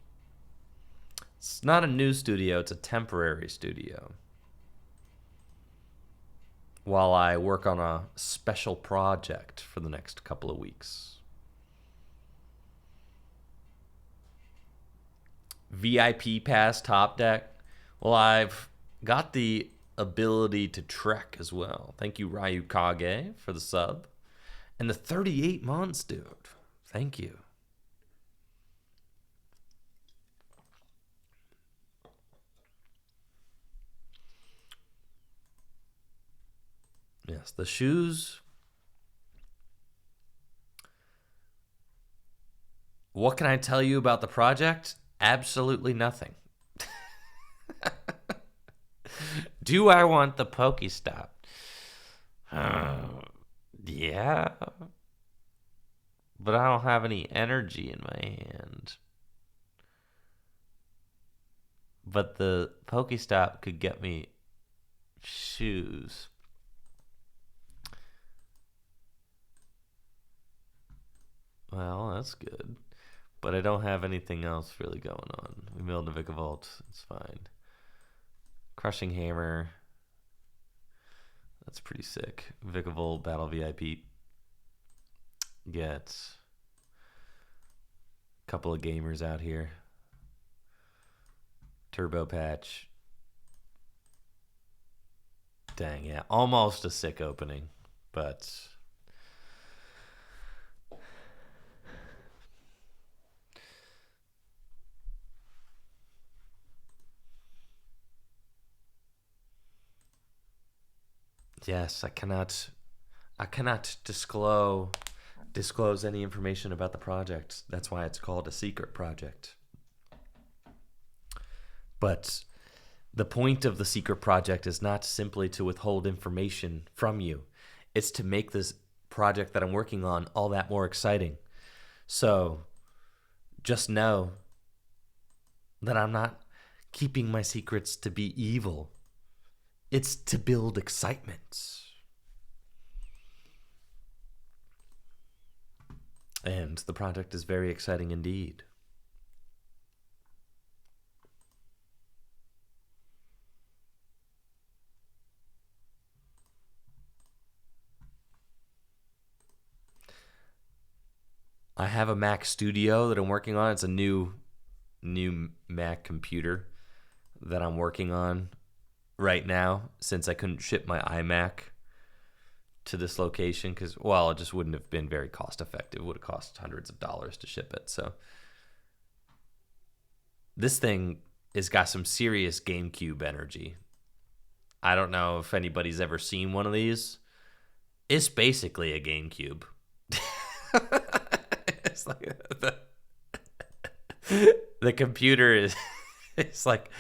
It's not a new studio, it's a temporary studio. While I work on a special project for the next couple of weeks. VIP Pass top deck. Well, I've got the ability to trek as well. Thank you, Ryu Kage, for the sub. And the 38 months, dude. Thank you. Yes, the shoes. What can I tell you about the project? Absolutely nothing. Do I want the Pokestop? Yeah. But I don't have any energy in my hand. But the Pokestop could get me shoes. Well, that's good. But I don't have anything else really going on. We milled the Vikavolt. It's fine. Crushing Hammer. That's pretty sick. Vikavolt, Battle VIP. Get a couple of gamers out here. Turbo Patch. Dang, yeah. Almost a sick opening. But... yes, I cannot disclose any information about the project. That's why it's called a secret project. But the point of the secret project is not simply to withhold information from you. It's to make this project that I'm working on all that more exciting. So just know that I'm not keeping my secrets to be evil. It's to build excitement. And the project is very exciting indeed. I have a Mac Studio that I'm working on. It's a new Mac computer that I'm working on right now, since I couldn't ship my iMac to this location because, well, it just wouldn't have been very cost effective. It would have cost hundreds of dollars to ship it. So this thing has got some serious GameCube energy. I don't know if anybody's ever seen one of these. It's basically a GameCube. It's like the computer is, it's like,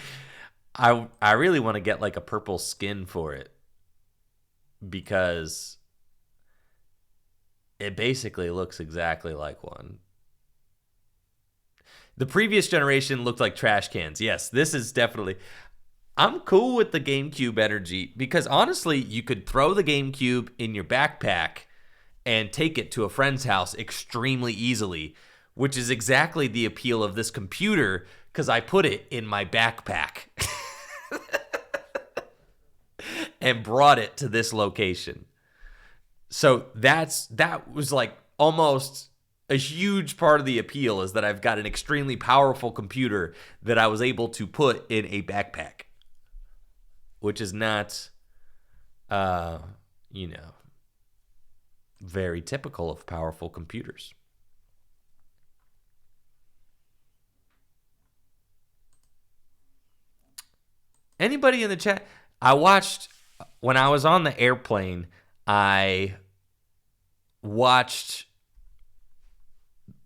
I really want to get like a purple skin for it because it basically looks exactly like one. The previous generation looked like trash cans. Yes, this is definitely... I'm cool with the GameCube energy because honestly, you could throw the GameCube in your backpack and take it to a friend's house extremely easily, which is exactly the appeal of this computer because I put it in my backpack. And brought it to this location. So that was like almost a huge part of the appeal, is that I've got an extremely powerful computer that I was able to put in a backpack, which is not, very typical of powerful computers. Anybody in the chat? I watched, when I was on the airplane, I watched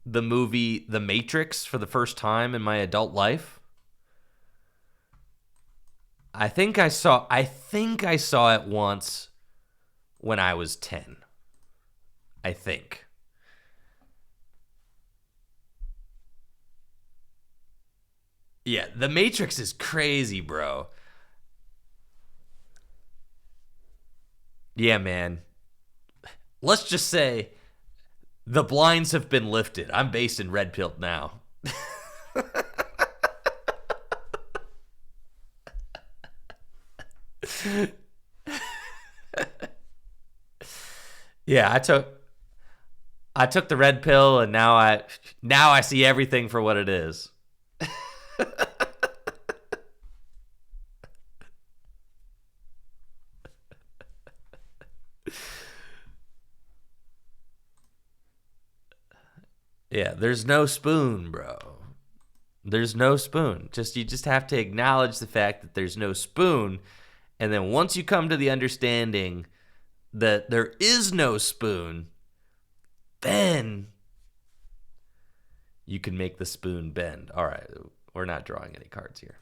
the movie The Matrix for the first time in my adult life. I think I saw it once when I was 10. I think. Yeah, The Matrix is crazy, bro. Yeah, man. Let's just say the blinds have been lifted. I'm based in Red Pill now. Yeah, I took the red pill, and now I see everything for what it is. Yeah, there's no spoon, bro. There's no spoon. You just have to acknowledge the fact that there's no spoon, and then once you come to the understanding that there is no spoon, then you can make the spoon bend. All right, we're not drawing any cards here.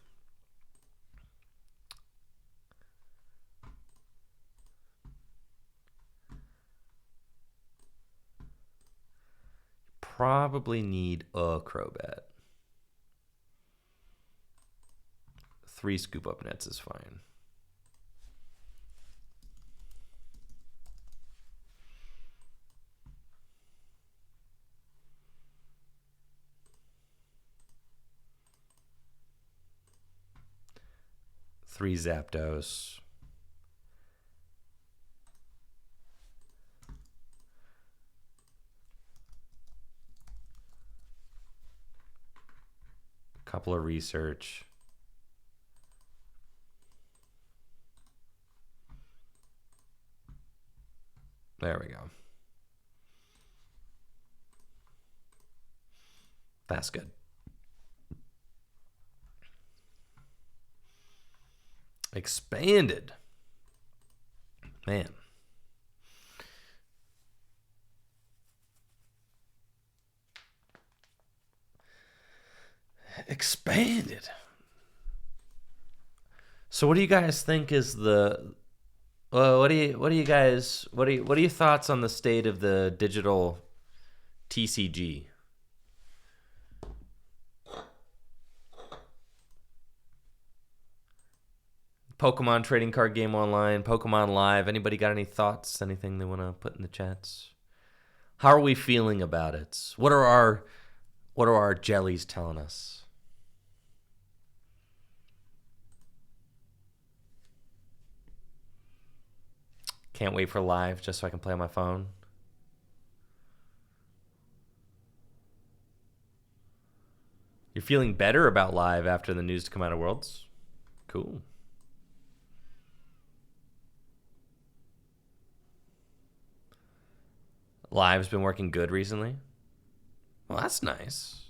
Probably need a Crobat. 3 scoop up nets is fine. Three Zapdos. Couple of research. There we go. That's good. Expanded. Man. Expanded. So what do you guys think is the what are your thoughts on the state of the digital TCG? Pokemon trading card game online, Pokemon Live. Anybody got any thoughts? Anything they want to put in the chats? How are we feeling about it? What are our jellies telling us? Can't wait for Live just so I can play on my phone. You're feeling better about Live after the news to come out of Worlds? Cool. Live's been working good recently? Well, that's nice.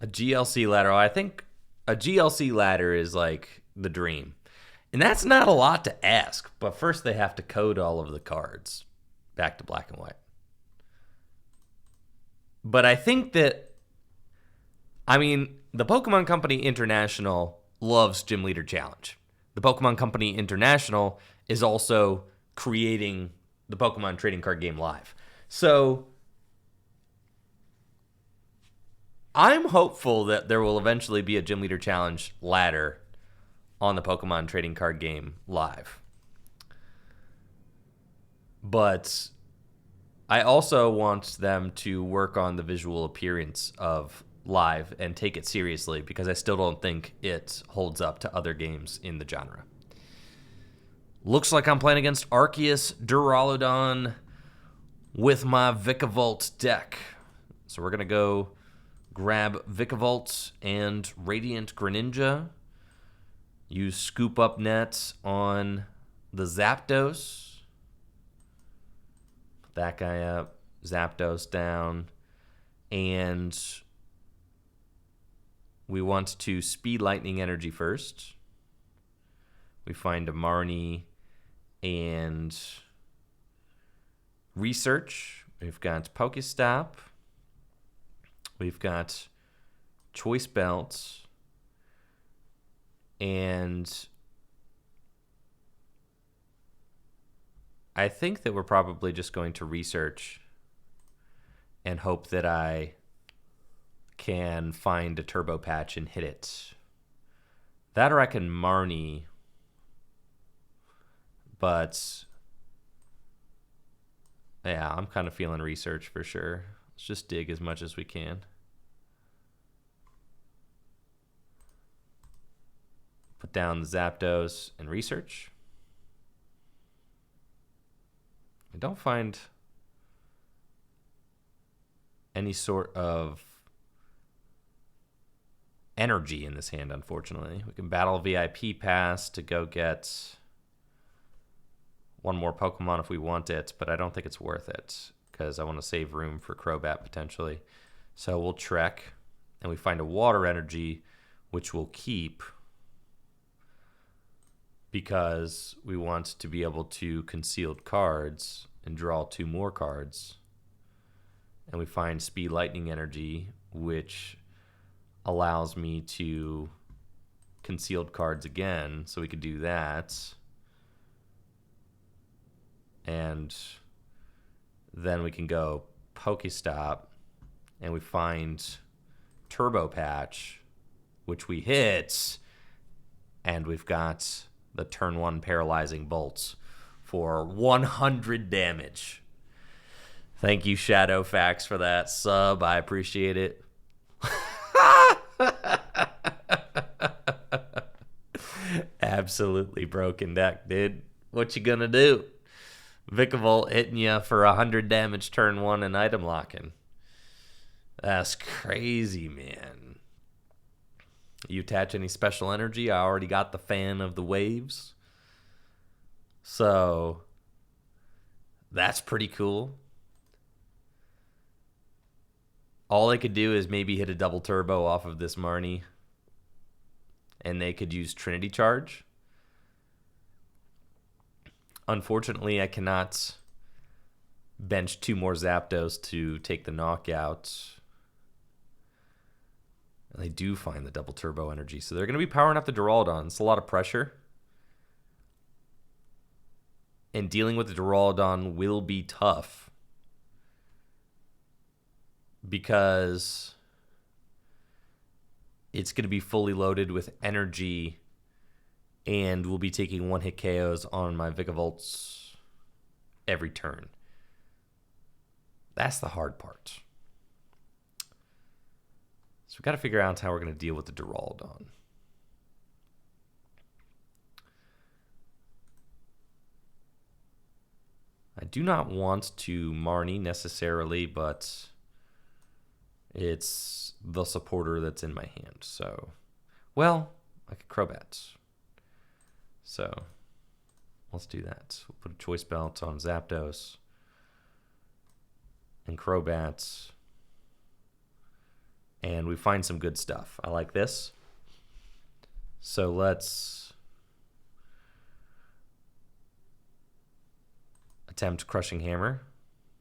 A GLC ladder. I think a GLC ladder is like the dream. And that's not a lot to ask, but first they have to code all of the cards back to black and white. But I think that, the Pokemon Company International loves Gym Leader Challenge. The Pokemon Company International is also creating the Pokemon trading card game Live. So I'm hopeful that there will eventually be a Gym Leader Challenge ladder on the Pokemon trading card game Live. But I also want them to work on the visual appearance of Live and take it seriously, because I still don't think it holds up to other games in the genre. Looks like I'm playing against Arceus Duraludon with my Vikavolt deck. So we're going to go grab Vikavolt and Radiant Greninja. Use Scoop Up Net on the Zapdos. Put that guy up. Zapdos down. And we want to Speed Lightning Energy first. We find a Marnie and Research. We've got Pokestop. We've got Choice Belt. And I think that we're probably just going to Research and hope that I can find a Turbo Patch and hit it. That, or I can Marnie. But yeah, I'm kind of feeling Research for sure. Let's just dig as much as we can. Put down the Zapdos and Research. I don't find any sort of energy in this hand, unfortunately. We can battle VIP Pass to go get one more Pokemon if we want it, but I don't think it's worth it because I want to save room for Crobat potentially. So we'll trek, and we find a water energy, which we'll keep because we want to be able to concealed cards and draw 2 more cards. And we find speed lightning energy, which allows me to concealed cards again, so we could do that. And then we can go Pokestop, and we find Turbo Patch, which we hit, and we've got the turn 1 paralyzing bolts for 100 damage. Thank you, Shadowfax, for that sub. I appreciate it. Absolutely broken deck, dude. What you gonna do? Vikavolt hitting you for 100 damage turn 1 and item locking. That's crazy, man. You attach any special energy? I already got the fan of the waves. So that's pretty cool. All they could do is maybe hit a double turbo off of this Marnie, and they could use Trinity Charge. Unfortunately, I cannot bench 2 more Zapdos to take the knockout. And they do find the double turbo energy, so they're going to be powering up the Duraludon. It's a lot of pressure. And dealing with the Duraludon will be tough, because it's going to be fully loaded with energy, and we'll be taking 1-hit KOs on my Vikavolts every turn. That's the hard part. So we've got to figure out how we're going to deal with the Duraludon. I do not want to Marnie necessarily, but it's the supporter that's in my hand. So, well, I could Crobat. So, let's do that. We'll put a Choice Belt on Zapdos and Crobat. And we find some good stuff. I like this. So let's attempt Crushing Hammer.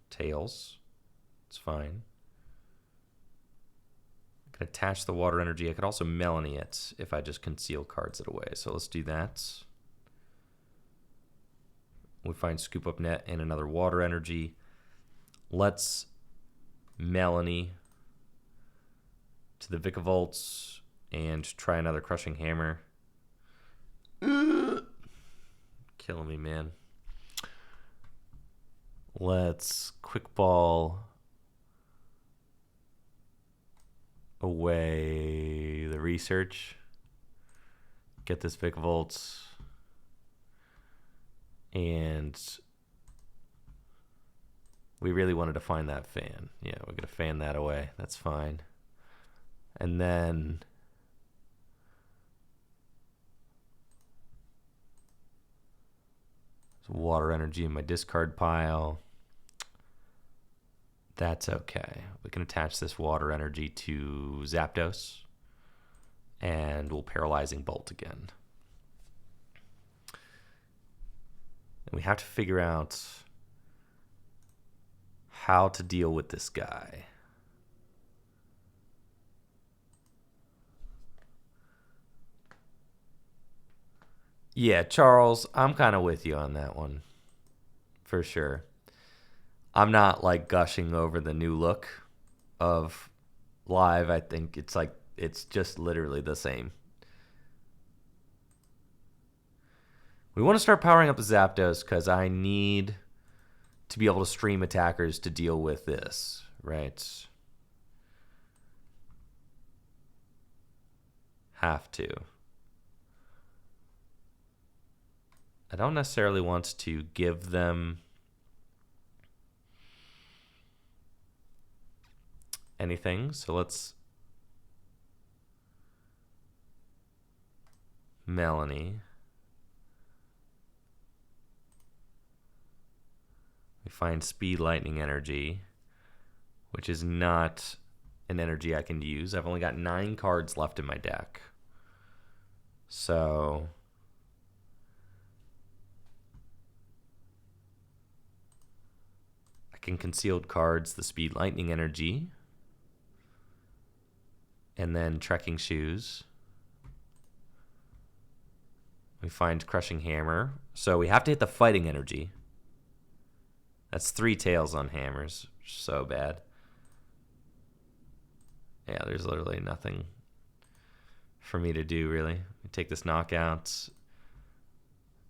Tails. It's fine. I can attach the water energy. I could also Melanie it if I just conceal cards it away. So let's do that. We find Scoop Up Net and another water energy. Let's Melanie to the Vikavolts and try another Crushing Hammer. Killing me, man. Let's Quick Ball away the research. Get this Vikavolt. And we really wanted to find that fan. Yeah, we're going to fan that away. That's fine. And then there's water energy in my discard pile. That's okay. We can attach this water energy to Zapdos, and we'll Paralyzing Bolt again. And we have to figure out how to deal with this guy. Yeah, Charles, I'm kind of with you on that one, for sure. I'm not like gushing over the new look of Live. I think it's just literally the same. We want to start powering up the Zapdos because I need to be able to stream attackers to deal with this, right? Have to. I don't necessarily want to give them anything. So let's Melanie. We find speed lightning energy, which is not an energy I can use. I've only got 9 cards left in my deck. So I can concealed cards the speed lightning energy. And then trekking shoes. We find crushing hammer. So we have to hit the fighting energy. That's 3 tails on hammers. So bad. Yeah, there's literally nothing for me to do, really. We take this knockout.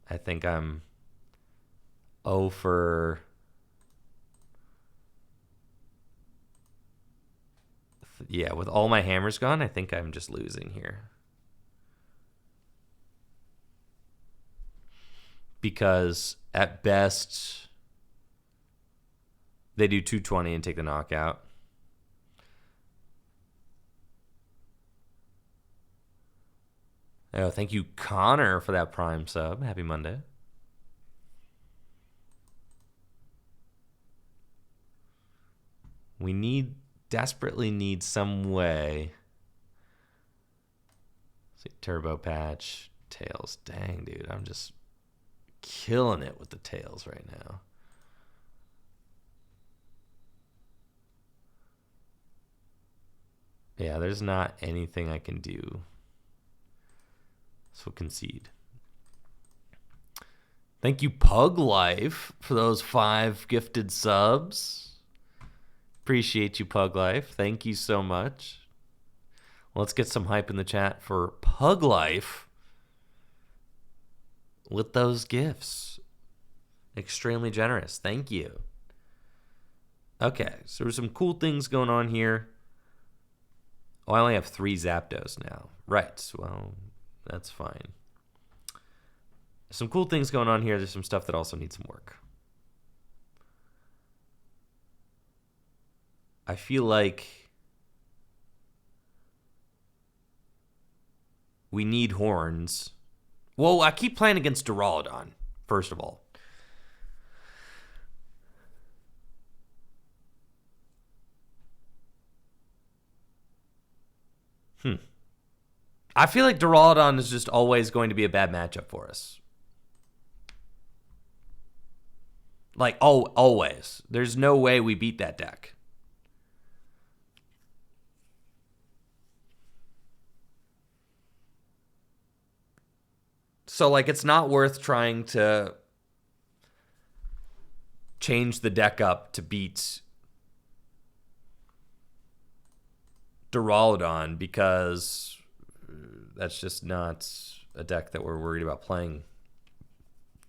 I think I'm 0 for... Yeah, with all my hammers gone, I think I'm just losing here. Because at best... They do 220 and take the knockout. Oh, thank you, Connor, for that Prime sub. Happy Monday. We desperately need some way. Let's see, turbo patch, tails. Dang, dude, I'm just killing it with the tails right now. Yeah, there's not anything I can do. So concede. Thank you, Pug Life, for those 5 gifted subs. Appreciate you, Pug Life. Thank you so much. Let's get some hype in the chat for Pug Life with those gifts. Extremely generous. Thank you. Okay, so there's some cool things going on here. Oh, I only have 3 Zapdos now. Right, well, that's fine. Some cool things going on here. There's some stuff that also needs some work. I feel like we need horns. Well, I keep playing against Duraludon, first of all. I feel like Duraludon is just always going to be a bad matchup for us. Like, always. There's no way we beat that deck. So, like, it's not worth trying to change the deck up to beat Duraludon, because that's just not a deck that we're worried about playing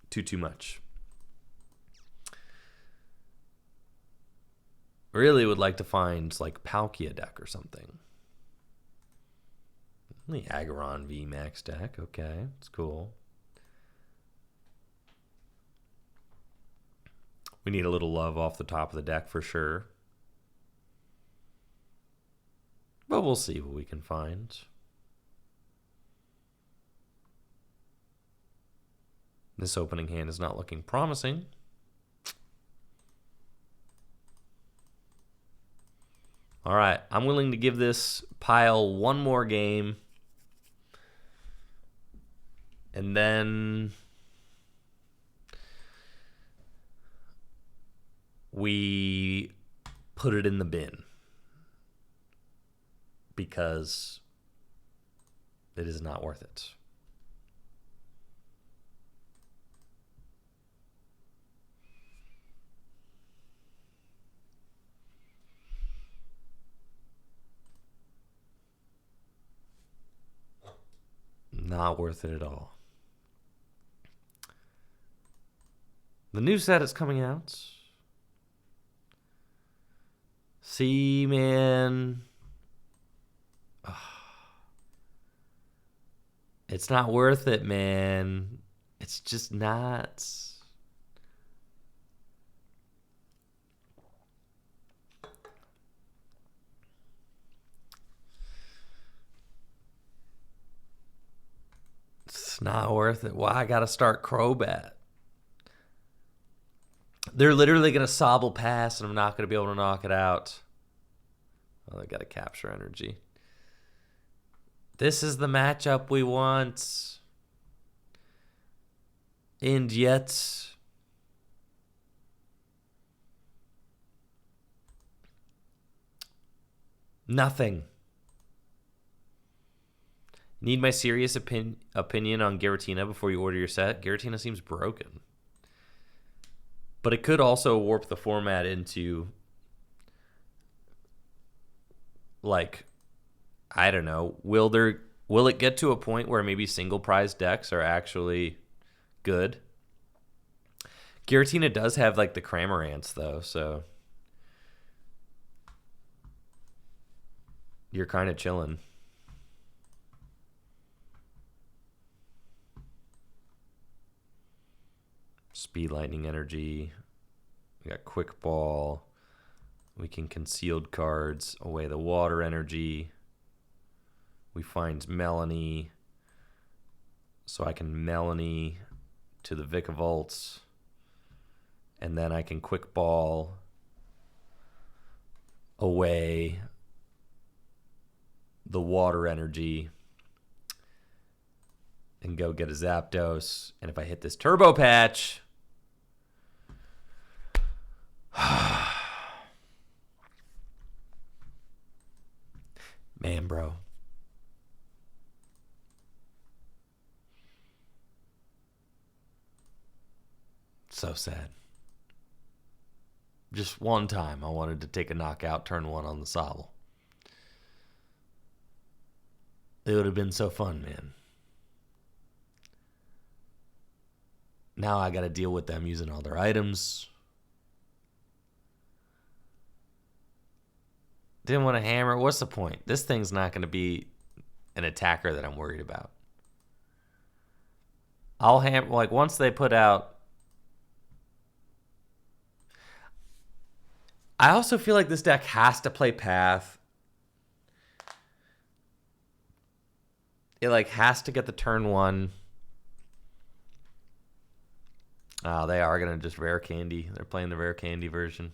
too much. Really would like to find like Palkia deck or something. The Aggron VMAX deck, okay, it's cool. We need a little love off the top of the deck for sure. But we'll see what we can find. This opening hand is not looking promising. All right, I'm willing to give this pile one more game. And then we put it in the bin, because it is not worth it. Not worth it at all. The new set is coming out. See, man. It's not worth it, man. It's just not. It's not worth it. Why I gotta start Crobat? They're literally gonna Sobble Pass, and I'm not gonna be able to knock it out. Oh, they gotta capture energy. This is the matchup we want. And yet... nothing. Need my serious opinion on Giratina before you order your set? Giratina seems broken. But it could also warp the format into, like, I don't know. Will it get to a point where maybe single prize decks are actually good? Giratina does have, like, the Cramorants, though, so you're kind of chilling. Speed Lightning Energy. We got Quick Ball. We can Concealed Cards away the Water Energy. We find Melanie. So I can Melanie to the Vikavolt. And then I can Quick Ball away the Water Energy and go get a Zapdos. And if I hit this Turbo Patch... man, bro. So sad. Just one time I wanted to take a knockout turn 1 on the Sobble. It would have been so fun, man. Now I got to deal with them using all their items. Didn't want to hammer. What's the point? This thing's not going to be an attacker that I'm worried about. I'll hammer, like, once they put out... I also feel like this deck has to play Path. It, like, has to get the turn 1. Oh, they are going to just Rare Candy. They're playing the Rare Candy version.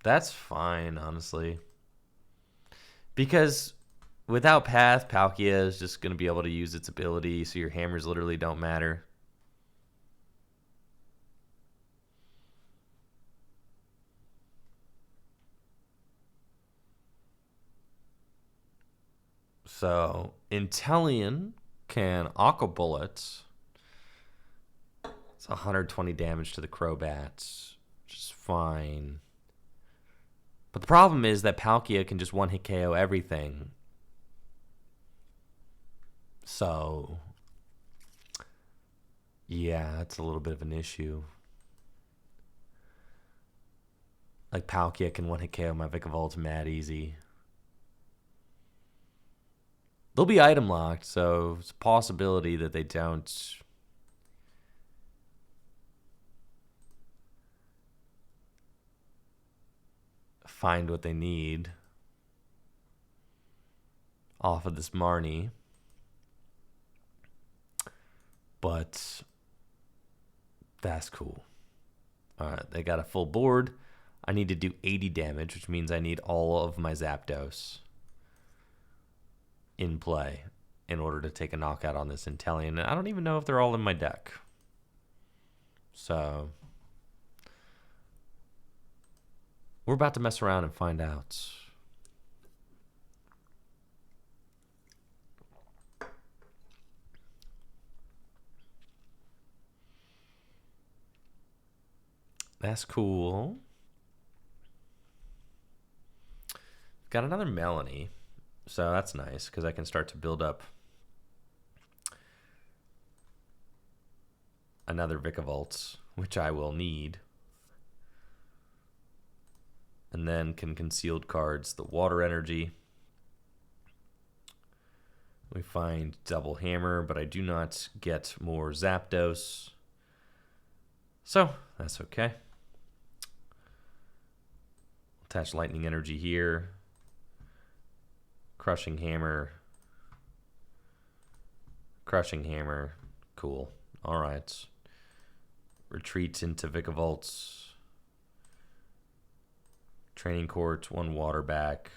That's fine, honestly. Because without Path, Palkia is just going to be able to use its ability, so your hammers literally don't matter. So, Inteleon can Aqua Bullet. It's 120 damage to the Crobats, which is fine. But the problem is that Palkia can just one-hit KO everything. So, yeah, that's a little bit of an issue. Like, Palkia can one-hit KO my Vikavolt mad easy. They'll be item locked, so it's a possibility that they don't... find what they need off of this Marnie. But that's cool. Alright, they got a full board. I need to do 80 damage, which means I need all of my Zapdos in play in order to take a knockout on this Inteleon. And I don't even know if they're all in my deck. So... we're about to mess around and find out. That's cool. Got another Melanie. So that's nice, because I can start to build up another Vikavolt, which I will need. And then can Concealed Cards the Water Energy. We find Double Hammer, but I do not get more Zapdos. So, that's okay. Attach Lightning Energy here. Crushing Hammer. Crushing Hammer. Cool. All right. Retreats into Vikavolts. Training Court, 1 water back.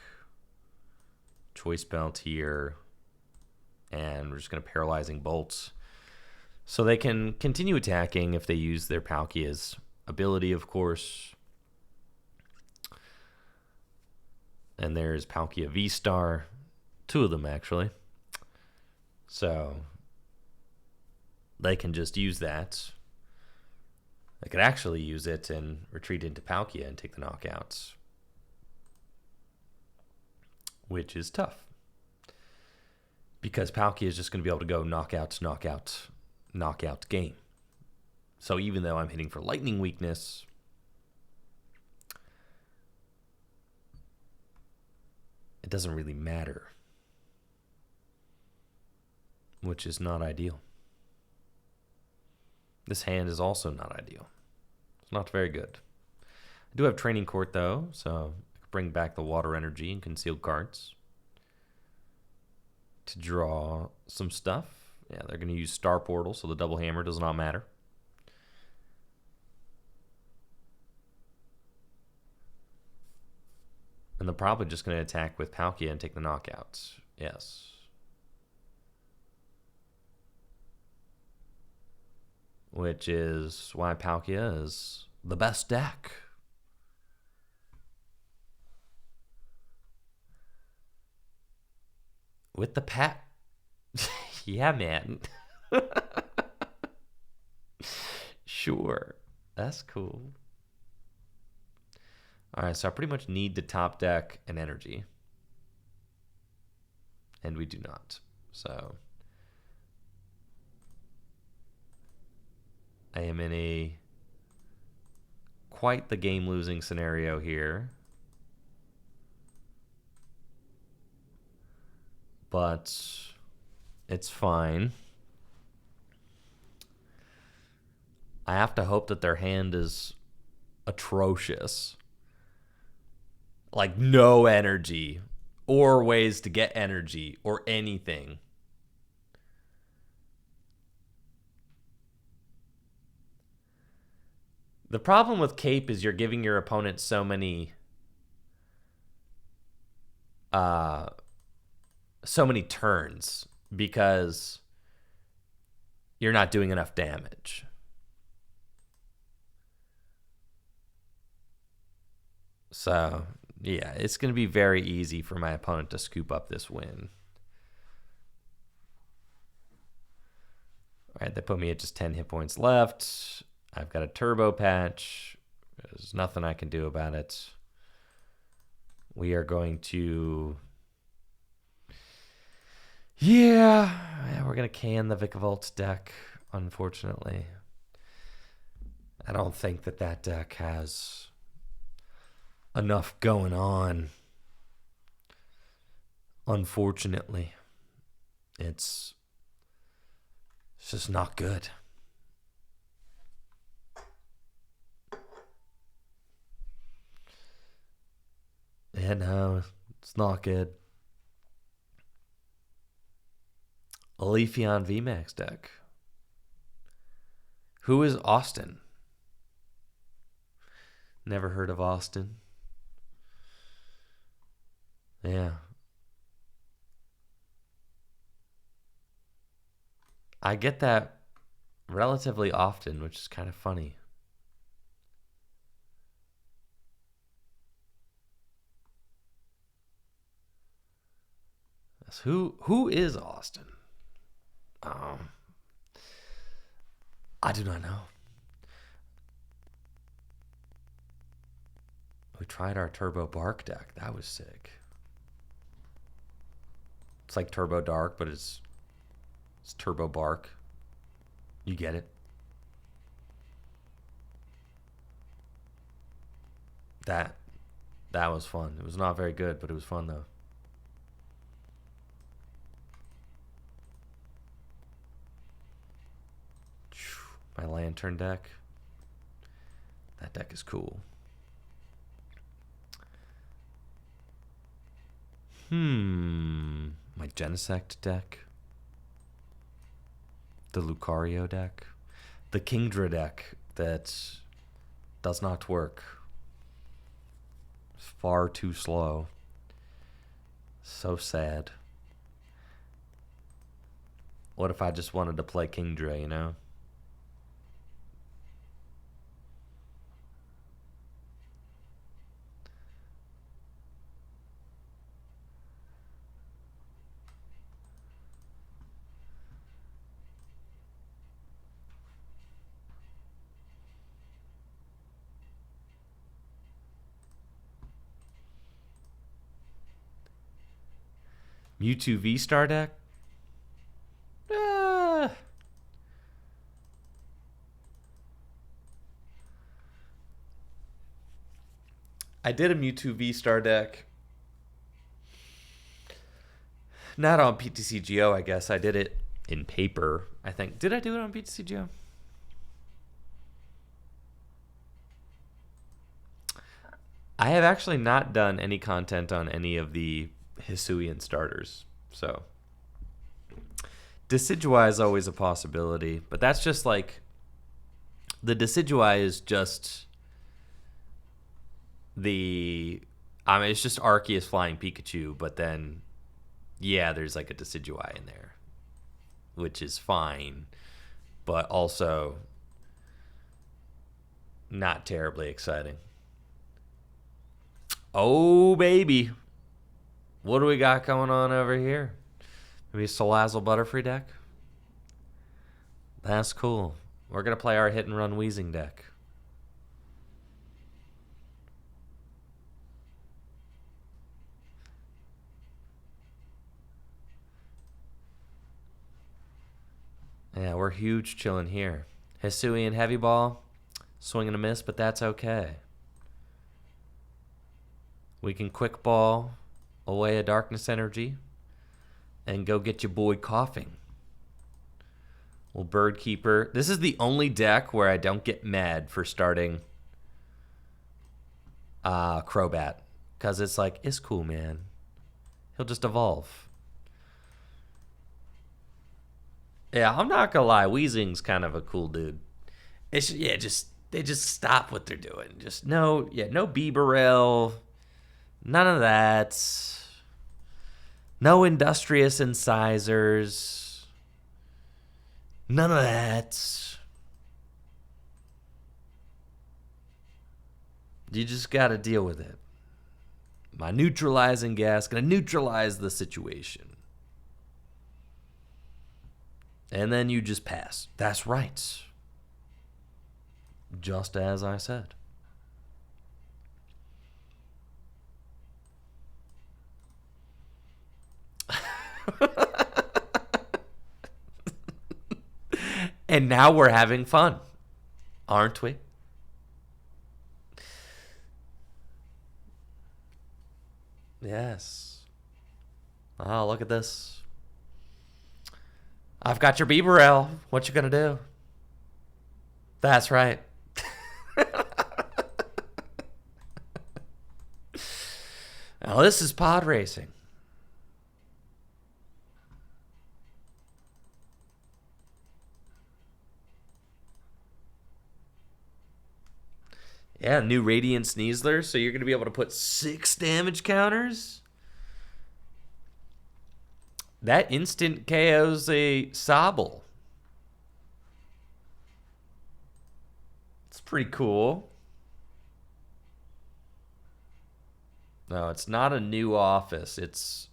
Choice Belt here. And we're just going to Paralyzing Bolts. So they can continue attacking if they use their Palkia's ability, of course. And there's Palkia V-Star. 2 of them, actually. So they can just use that. They could actually use it and retreat into Palkia and take the knockouts. Which is tough. Because Palkia is just going to be able to go knockout, knockout, knockout game. So even though I'm hitting for lightning weakness, it doesn't really matter. Which is not ideal. This hand is also not ideal. It's not very good. I do have Training Court though, so I can bring back the Water Energy and Concealed cards to draw some stuff. Yeah, they're going to use Star Portal, so the double hammer does not matter. And they're probably just going to attack with Palkia and take the knockouts. Yes. Which is why Palkia is the best deck. With the pat. Yeah, man. Sure. That's cool. Alright, so I pretty much need to top deck an energy. And we do not. So I am in a quite the game losing scenario here. But it's fine. I have to hope that their hand is atrocious. Like no energy or ways to get energy or anything. The problem with Cape is you're giving your opponent so many turns because you're not doing enough damage. So, yeah, it's going to be very easy for my opponent to scoop up this win. All right, they put me at just 10 hit points left. I've got a turbo patch. There's nothing I can do about it. We are going to... Yeah, we're going to can the Vikavolt deck, unfortunately. I don't think that deck has enough going on. Unfortunately. It's just not good. Yeah, no, it's not good. A Leafeon VMAX deck. Who is Austin? Never heard of Austin. Yeah. I get that relatively often, which is kind of funny. Who is Austin? I do not know. We tried our Turbo Bark deck. That was sick. It's like Turbo Dark, but it's Turbo Bark. You get it? That was fun. It was not very good, but it was fun though. My Lantern deck. That deck is cool. My Genesect deck. The Lucario deck. The Kingdra deck that does not work. It's far too slow. So sad. What if I just wanted to play Kingdra, you know? Mewtwo V-Star deck? I did a Mewtwo V-Star deck. Not on PTCGO, I guess. I did it in paper, I think. Did I do it on PTCGO? I have actually not done any content on any of the Hisuian starters. So Decidueye is always a possibility, but that's just like the Decidueye is just the it's just Arceus flying Pikachu, but then yeah, there's like a Decidueye in there, which is fine, but also not terribly exciting. Oh baby, what do we got going on over here? Maybe a Salazzle Butterfree deck? That's cool. We're going to play our hit and run Weezing deck. Yeah, we're huge chilling here. Hisuian Heavy Ball. Swing and a miss, but that's okay. We can quick ball away a Darkness Energy and go get your boy coughing. Well, Bird Keeper. This is the only deck where I don't get mad for starting Crobat. Because it's like, it's cool, man. He'll just evolve. Yeah, I'm not gonna lie. Weezing's kind of a cool dude. It's they just stop what they're doing. Just no Bieberell. None of that. No Industrious Incisors. None of that. You just got to deal with it. My neutralizing gas going to neutralize the situation. And then you just pass. That's right. Just as I said. And now we're having fun, aren't we? Yes. Oh, look at this. I've got your Bieberell. What you gonna do? That's right. Now this is pod racing. Yeah, new Radiant Sneasler, so you're going to be able to put 6 damage counters? That instant KOs a Sobble. It's pretty cool. No, it's not a new office. It's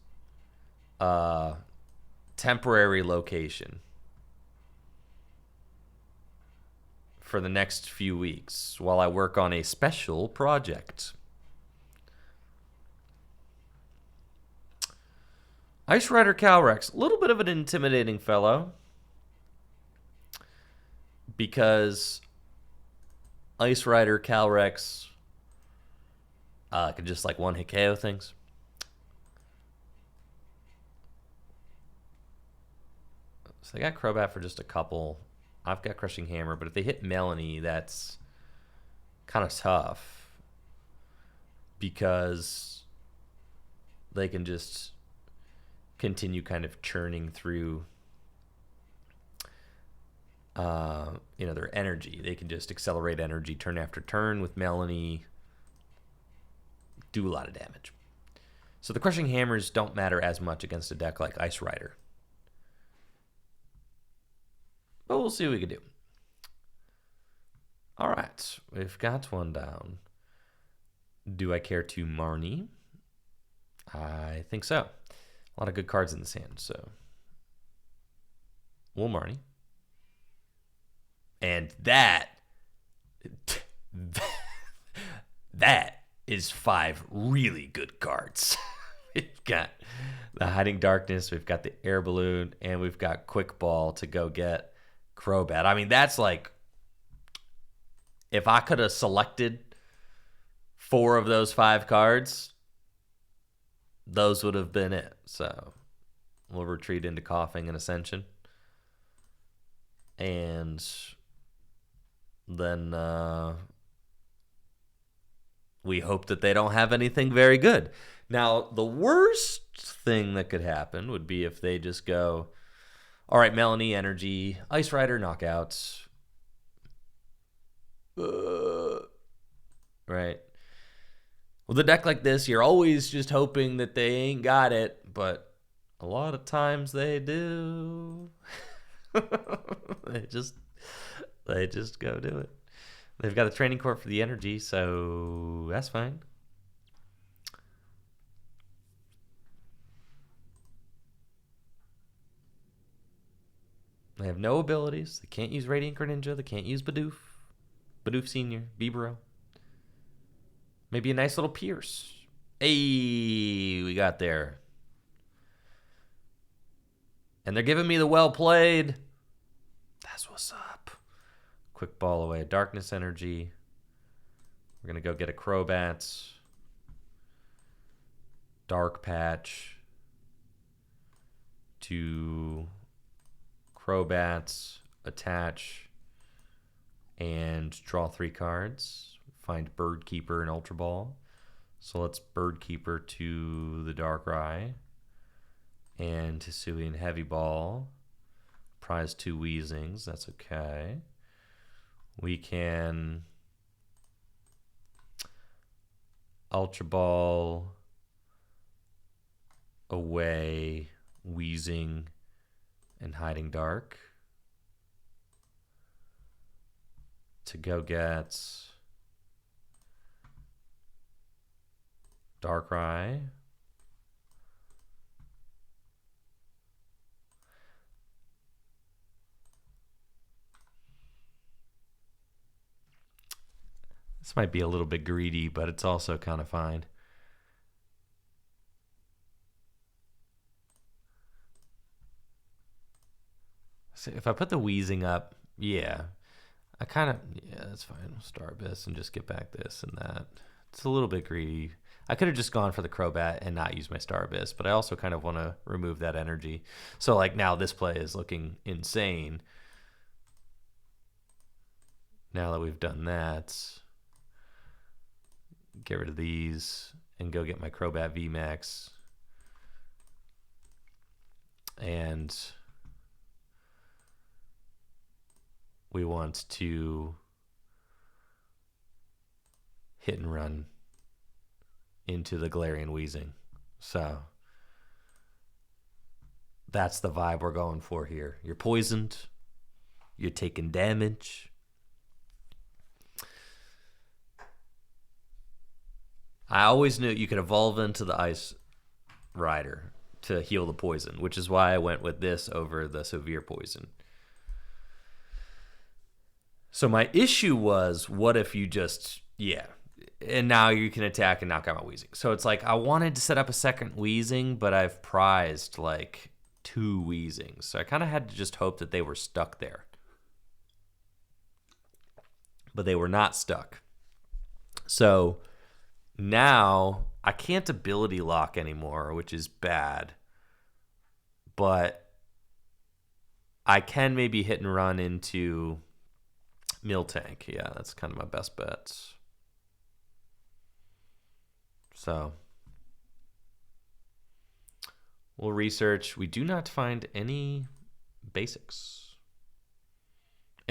a temporary location for the next few weeks while I work on a special project. Ice Rider Calyrex, a little bit of an intimidating fellow because Ice Rider Calyrex could just like one hit KO things. So they got Crobat for just a couple. I've got Crushing Hammer, but if they hit Melanie, that's kind of tough because they can just continue kind of churning through their energy. They can just accelerate energy turn after turn with Melanie, do a lot of damage. So the Crushing Hammers don't matter as much against a deck like Ice Rider. But we'll see what we can do. All right, we've got one down. Do I care to Marnie? I think so. A lot of good cards in this hand, so we'll Marnie. And that is 5 really good cards. We've got the Hiding Darkness, we've got the Air Balloon, and we've got Quick Ball to go get Crobat. I mean, that's like, if I could have selected 4 of those 5 cards, those would have been it. So we'll retreat into Coughing and Ascension. And then we hope that they don't have anything very good. Now, the worst thing that could happen would be if they just go, all right, Melanie, Energy, Ice Rider, Knockouts. Right. With a deck like this, you're always just hoping that they ain't got it, but a lot of times they do. They just go do it. They've got a training court for the Energy, so that's fine. They have no abilities. They can't use Radiant Greninja. They can't use Bidoof. Bidoof Senior. Bibero. Maybe a nice little Pierce. Hey, we got there. And they're giving me the well played. That's what's up. Quick Ball away. Darkness Energy. We're going to go get a Crobat. Dark Patch. To Crobats. Attach. And draw 3 cards. Find Bird Keeper and Ultra Ball. So let's Bird Keeper to the Darkrai. And Hisui and Heavy Ball. Prize 2 Weezings. That's okay. We can Ultra Ball away Weezing and Hiding Dark to go get Darkrai. This might be a little bit greedy, but it's also kind of fine. So if I put the Weezing up, yeah, that's fine. Star Abyss and just get back this and that. It's a little bit greedy. I could have just gone for the Crobat and not used my Star Abyss, but I also kind of want to remove that energy. So like now this play is looking insane. Now that we've done that, get rid of these and go get my Crobat VMAX. And we want to hit and run into the Galarian Weezing. So that's the vibe we're going for here. You're poisoned. You're taking damage. I always knew you could evolve into the Ice Rider to heal the poison, which is why I went with this over the severe poison. So my issue was, what if you just, and now you can attack and knock out my Weezing. So it's like, I wanted to set up a second Weezing, but I've prized like 2 Weezings. So I kind of had to just hope that they were stuck there. But they were not stuck. So now I can't ability lock anymore, which is bad. But I can maybe hit and run into Miltank. Yeah, that's kind of my best bet. So we'll research. We do not find any basics.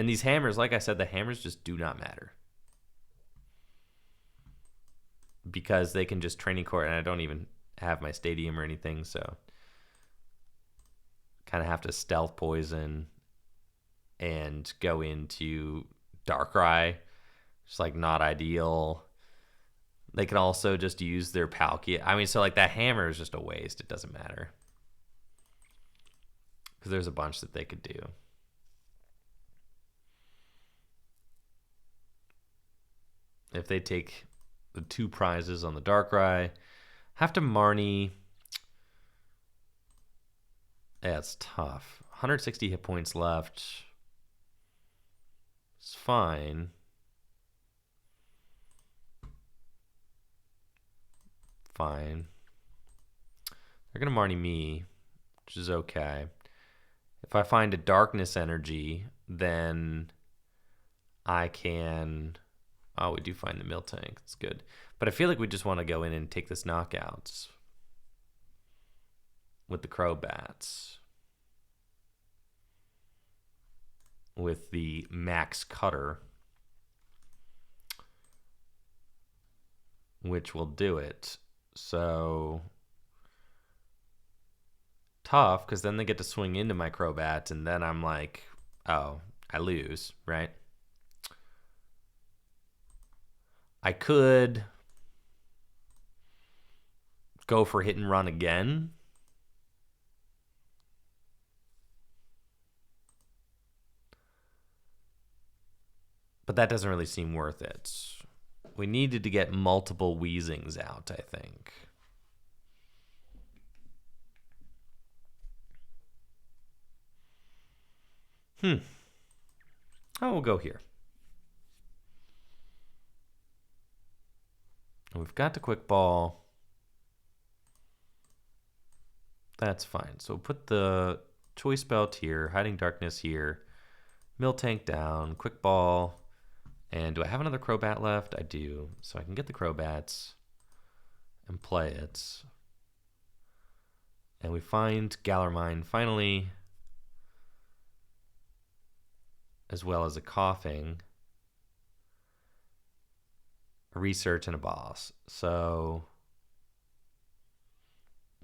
And these hammers, like I said, the hammers just do not matter. Because they can just training court, and I don't even have my stadium or anything, so kind of have to stealth poison and go into Darkrai. It's like not ideal. They can also just use their Palkia. I mean, so like that hammer is just a waste. It doesn't matter. Because there's a bunch that they could do. If they take the 2 prizes on the Darkrai, have to Marnie. Yeah, it's tough. 160 hit points left. It's fine. Fine. They're going to Marnie me, which is okay. If I find a darkness energy, then I can... Oh, we do find the Miltank. That's good. But I feel like we just want to go in and take this knockouts with the Crobats. With the Max Cutter. Which will do it. So tough, because then they get to swing into my Crobats, and then I'm like, oh, I lose, right? I could go for hit and run again. But that doesn't really seem worth it. We needed to get multiple Weezings out, I think. Oh, we'll go here. We've got the Quick Ball. That's fine. So put the Choice Belt here, Hiding Darkness here, Miltank down, Quick Ball. And do I have another Crobat left? I do. So I can get the Crobats and play it. And we find Galarmine finally, as well as a Coughing, a Research, and a Boss. So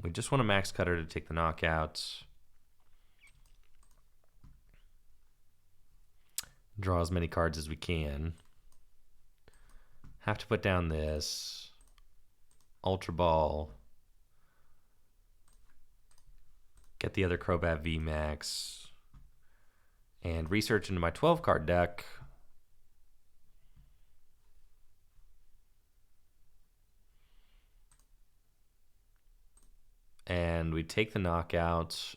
we just want a Max Cutter to take the knockouts. Draw as many cards as we can. Have to put down this Ultra Ball. Get the other Crobat VMAX. And research into my 12 card deck. And we take the knockout.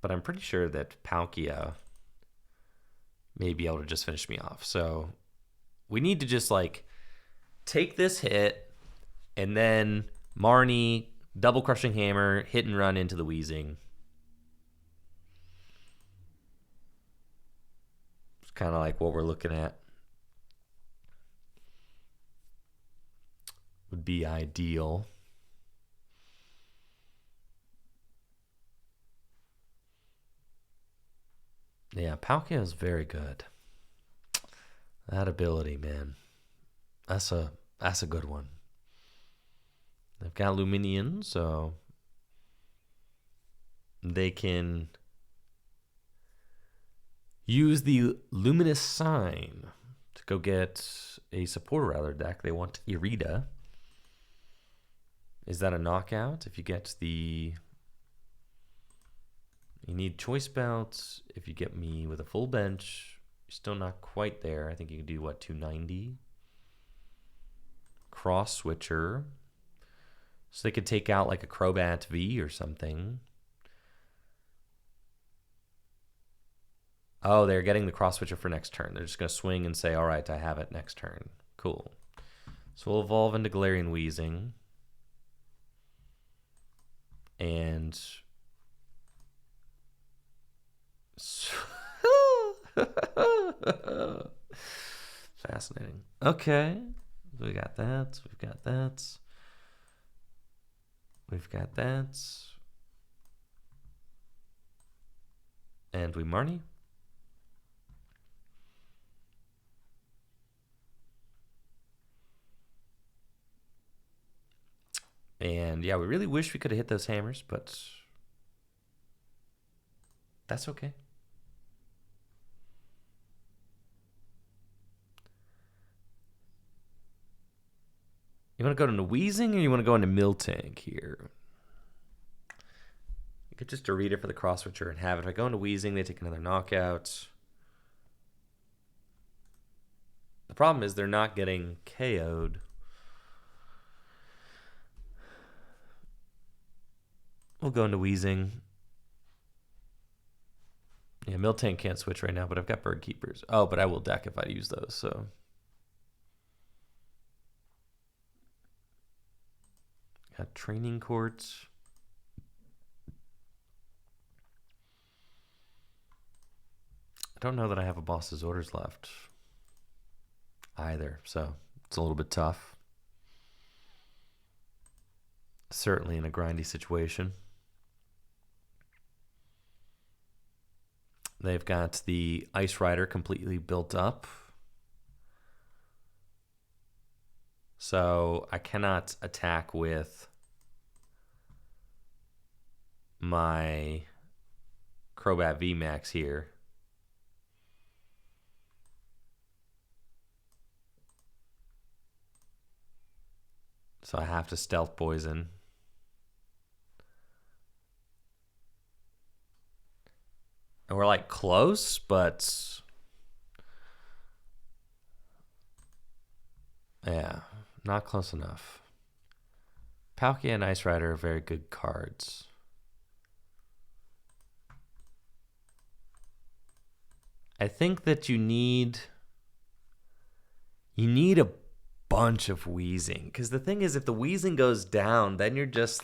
But I'm pretty sure that Palkia may be able to just finish me off. So we need to just like take this hit and then Marnie, Double Crushing Hammer, hit and run into the Weezing. It's kind of like what we're looking at. Would be ideal. Yeah, Palkia is very good. That ability, man. That's a good one. They've got Luminion, so they can use the Luminous Sign to go get a supporter out of their deck. They want Irida. Is that a knockout? If you get the... You need Choice Belts. If you get me with a full bench, you're still not quite there. I think you can do, what, 290? Cross Switcher. So they could take out like a Crobat V or something. Oh, they're getting the Cross Switcher for next turn. They're just going to swing and say, all right, I have it next turn. Cool. So we'll evolve into Galarian Weezing. And... Fascinating. Okay. We got that. We've got that. We've got that. And we Marnie. And yeah, we really wish we could have hit those hammers, but that's okay. You want to go into Wheezing or you want to go into Miltank here? You could just read it for the cross switcher and have it. If I go into Wheezing, they take another knockout. The problem is they're not getting KO'd. We'll go into Wheezing. Yeah, Miltank can't switch right now, but I've got Bird Keepers. Oh, but I will deck if I use those, so. Got Training Courts. I don't know that I have a Boss's Orders left either, so it's a little bit tough. Certainly in a grindy situation. They've got the Ice Rider completely built up. So I cannot attack with my Crobat VMAX here. So I have to Stealth Poison. And we're like close, but yeah, not close enough. Palkia and Ice Rider are very good cards. I think that you need a bunch of Wheezing, because the thing is, if the Wheezing goes down, then you're just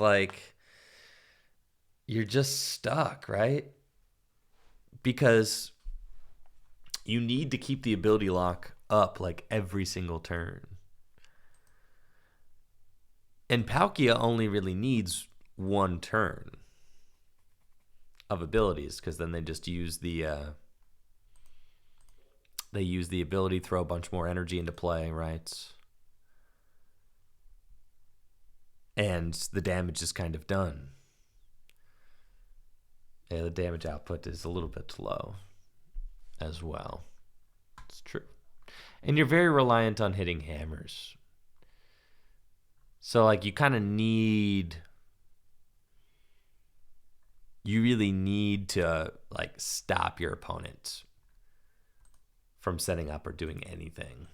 stuck, right? Because you need to keep the ability lock up like every single turn. And Palkia only really needs one turn of abilities, because then they just use the ability, throw a bunch more energy into play, right? And the damage is kind of done. Yeah, the damage output is a little bit low as well. It's true. And you're very reliant on hitting hammers. So, like, you really need to, like, stop your opponent from setting up or doing anything.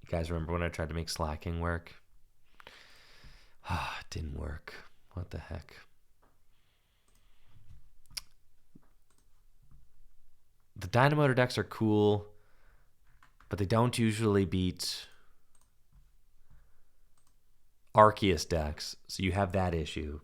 You guys remember when I tried to make slacking work? It didn't work. What the heck? The Dynamotor decks are cool, but they don't usually beat Arceus decks, so you have that issue.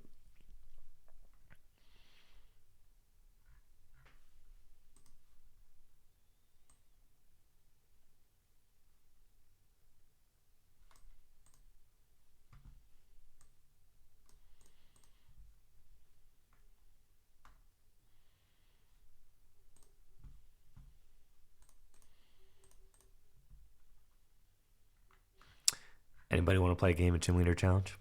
Anybody want to play a game of Gym Leader Challenge?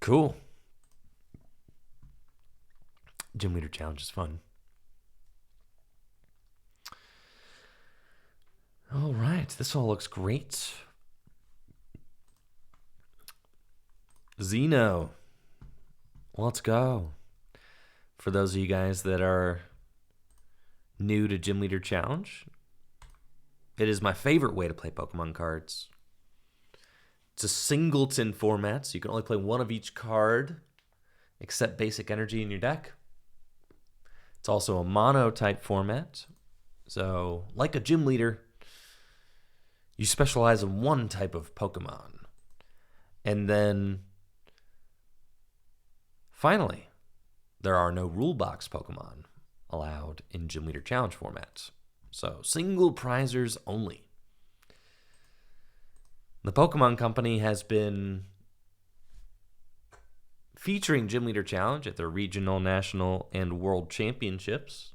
Cool. Gym Leader Challenge is fun. All right, this all looks great. Xeno, let's go. For those of you guys that are new to Gym Leader Challenge, it is my favorite way to play Pokemon cards. It's a singleton format, so you can only play one of each card, except basic energy in your deck. It's also a mono type format, So, like a gym leader, you specialize in one type of Pokemon. And then, finally, there are no rule box Pokemon allowed in Gym Leader Challenge formats. So, single prizers only. The Pokemon Company has been featuring Gym Leader Challenge at their regional, national, and world championships,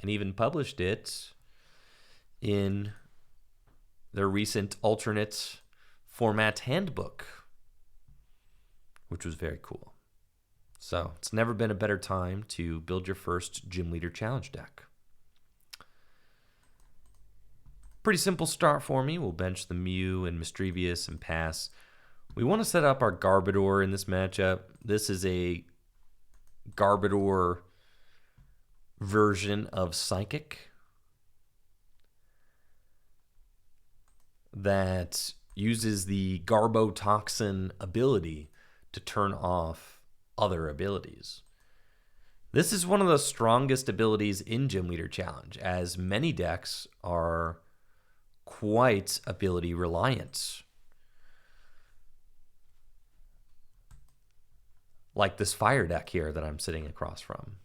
and even published it in their recent alternate format handbook, which was very cool. So it's never been a better time to build your first Gym Leader Challenge deck. Pretty simple start for me. We'll bench the Mew and Mischievous and pass. We want to set up our Garbodor in this matchup. This is a Garbodor version of Psychic that uses the Garbotoxin ability to turn off other abilities. This is one of the strongest abilities in Gym Leader Challenge, as many decks are quite ability reliant. Like this fire deck here that I'm sitting across from.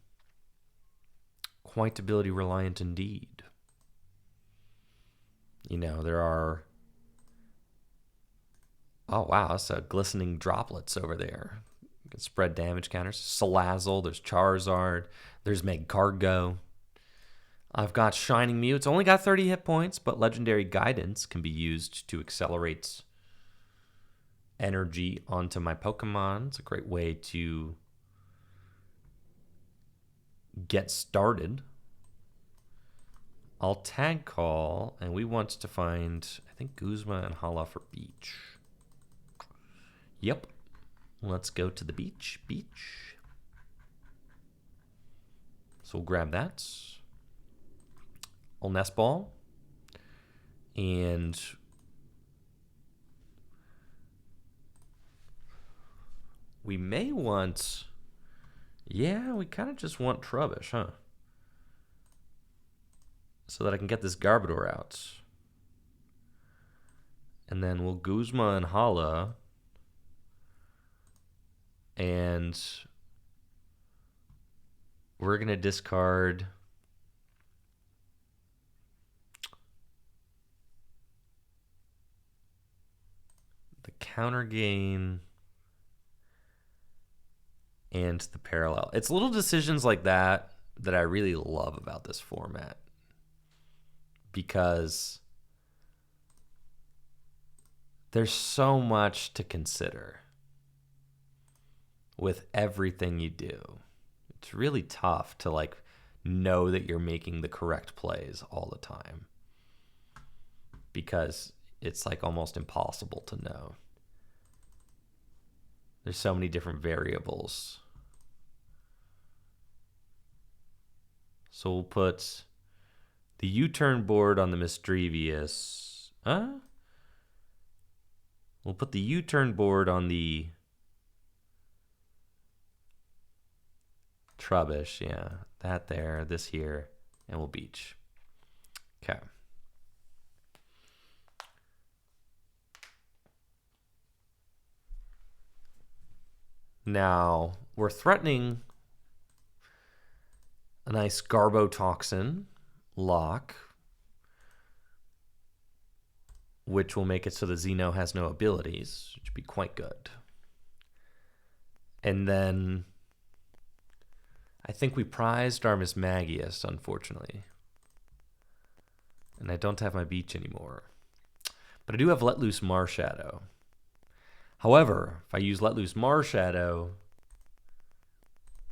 Quite ability reliant indeed. You know, there are... Oh, wow, that's a glistening droplets over there. You can spread damage counters. Salazzle, there's Charizard, there's Magcargo. I've got Shining Mew. It's only got 30 hit points, but Legendary Guidance can be used to accelerate energy onto my Pokemon. It's a great way to get started. I'll tag call, and we want to find, I think, Guzma and Hala for beach. Yep. Let's go to the beach. So we'll grab that. I'll Nest Ball. And we may want... Yeah, we kind of just want Trubbish, huh? So that I can get this Garbodor out. And then we'll Guzma and Hala. And we're going to discard the counter gain and the parallel. It's little decisions like that that I really love about this format, because there's so much to consider with everything you do. It's really tough to like know that you're making the correct plays all the time, because it's like almost impossible to know. There's so many different variables. So we'll put the U-turn board on the Mischievous. We'll put the U-turn board on the Trubbish. Yeah, that there, this here, and we'll beach. Okay. Now, we're threatening a nice Garbotoxin lock, which will make it so the Xeno has no abilities, which would be quite good. And then I think we prized our Mismagius, unfortunately. And I don't have my beach anymore. But I do have Let Loose Marshadow. However, if I use Let Loose Marshadow,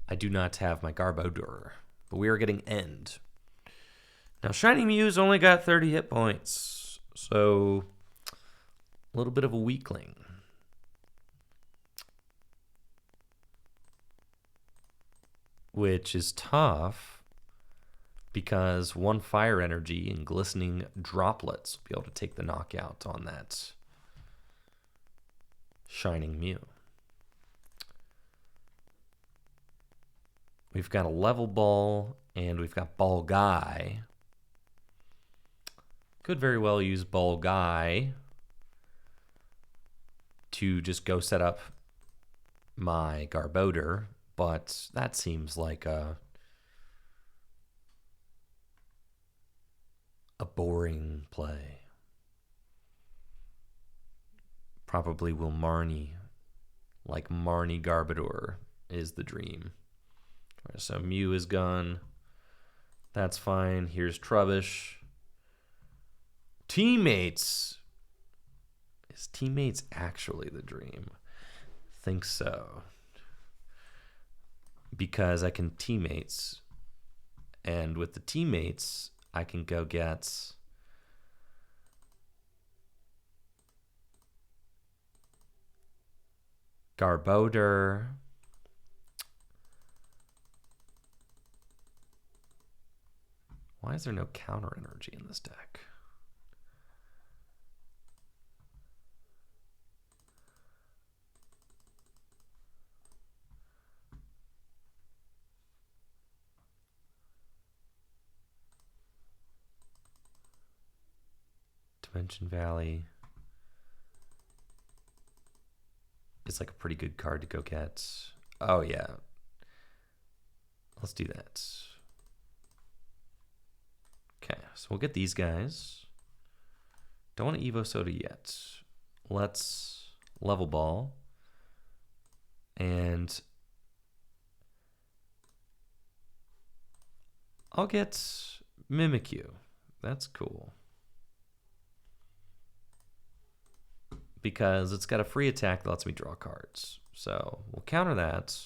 I do not have my Garbodor. But we are getting End. Now, Shining Mew's only got 30 hit points. So, a little bit of a weakling. Which is tough, because one fire energy and glistening droplets will be able to take the knockout on that Shining Mew. We've got a Level Ball, and we've got Ball Guy. Could very well use Ball Guy to just go set up my Garbodor, but that seems like a boring play. Probably will Marnie, like Marnie Garbodor is the dream. So Mew is gone. That's fine. Here's Trubbish. Teammates. Is Teammates actually the dream? Think so. Because I can Teammates. And with the Teammates, I can go get Garbodor. Why is there no counter energy in this deck? Dimension Valley is like a pretty good card to go get. Oh yeah. Let's do that. Okay, so we'll get these guys. Don't want to Evo Soda yet. Let's level ball. And I'll get Mimikyu. That's cool. Because it's got a free attack that lets me draw cards. So we'll counter that.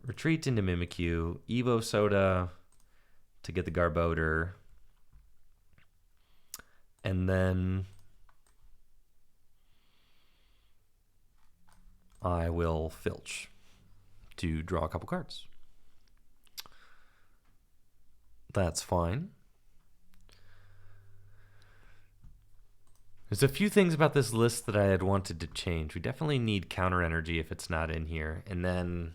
Retreat into Mimikyu. Evo Soda to get the Garbodor. And then I will Filch to draw a couple cards. That's fine. There's a few things about this list that I had wanted to change. We definitely need counter energy if it's not in here. And then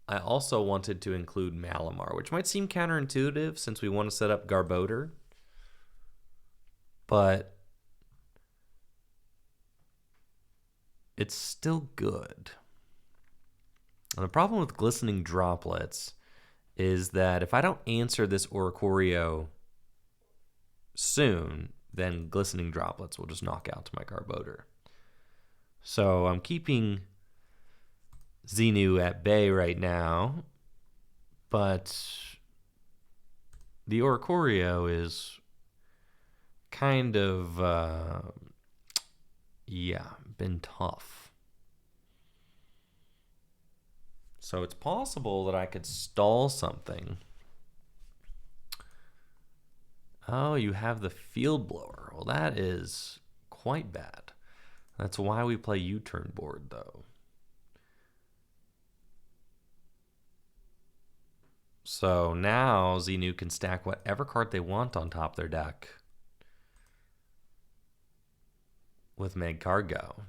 I also wanted to include Malamar, which might seem counterintuitive since we want to set up Garbodor. But it's still good. And the problem with Glistening Droplets is that if I don't answer this Oricorio soon, then Glistening Droplets will just knock out my Garbodor. So I'm keeping Xenu at bay right now, but the Oricorio is kind of, been tough. So it's possible that I could stall something. Oh, you have the Field Blower. Well, that is quite bad. That's why we play U-turn board, though. So now Xenu can stack whatever card they want on top of their deck with Magcargo.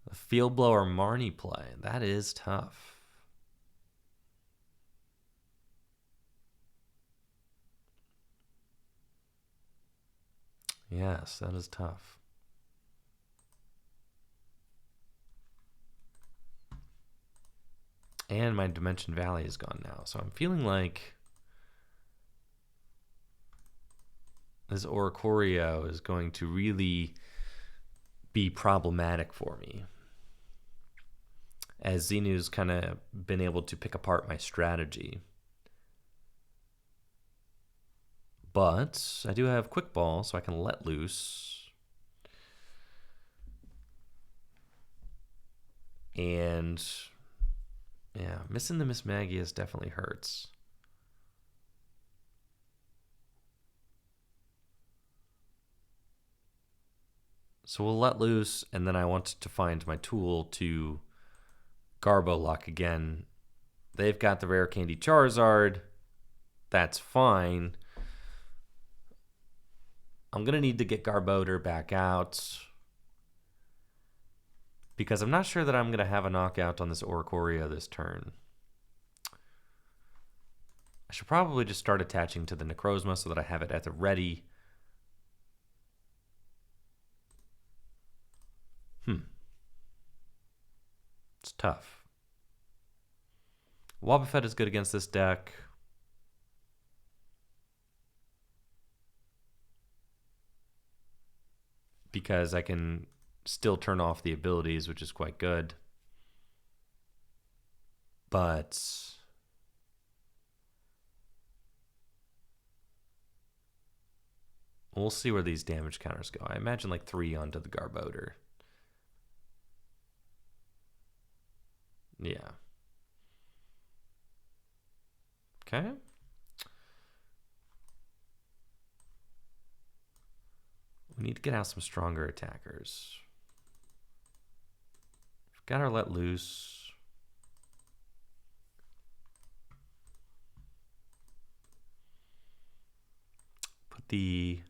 The Field Blower Marnie play. That is tough. Yes, that is tough. And my Dimension Valley is gone now. So I'm feeling like this Oricorio is going to really be problematic for me, as Xenu's kind of been able to pick apart my strategy. But I do have Quick Ball, so I can let loose. And yeah, missing the Miss Magius definitely hurts. So we'll let loose, and then I want to find my tool to Garbo lock again. They've got the Rare Candy Charizard. That's fine. I'm going to need to get Garbodor back out, because I'm not sure that I'm going to have a knockout on this Oricorio this turn. I should probably just start attaching to the Necrozma so that I have it at the ready. It's tough. Wobbuffet is good against this deck. Because I can still turn off the abilities, which is quite good. But we'll see where these damage counters go. I imagine like 3 onto the Garbodor. Yeah. Okay. We need to get out some stronger attackers. We've got our Let Loose. Put the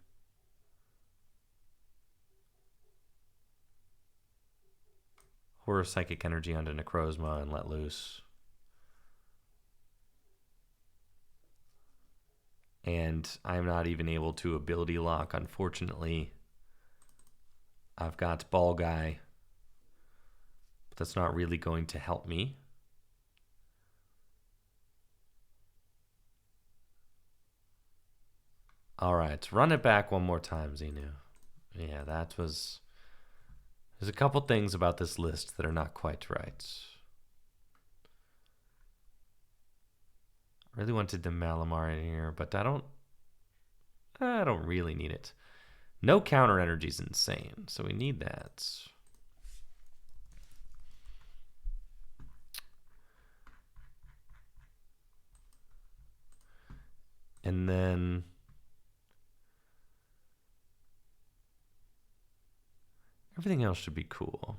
Horror Psychic Energy onto Necrozma and Let Loose. And I'm not even able to ability lock, unfortunately. I've got Ball Guy, but that's not really going to help me. All right, run it back one more time, Xenu. Yeah, that was... There's a couple things about this list that are not quite right. I really wanted the Malamar in here, but I don't really need it. No counter energy is insane, so we need that. And then everything else should be cool.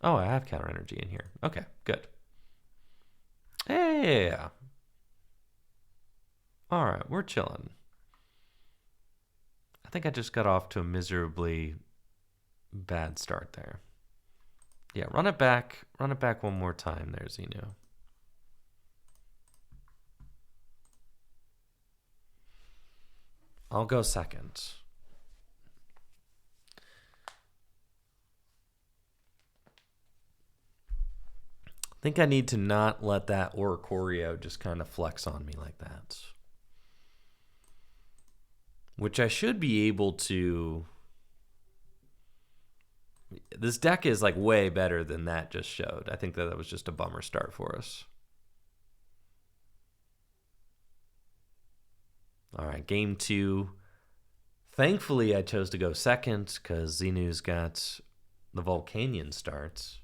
Oh, I have counter energy in here. Okay, good. Yeah. All right, we're chilling. I think I just got off to a miserably bad start there. Yeah, run it back. Run it back one more time there, Xenu. I'll go second. I think I need to not let that Oricorio just kind of flex on me like that. Which I should be able to... This deck is like way better than that just showed. I think that was just a bummer start for us. All right, game 2. Thankfully, I chose to go second because Xenu's got the Volcanion starts.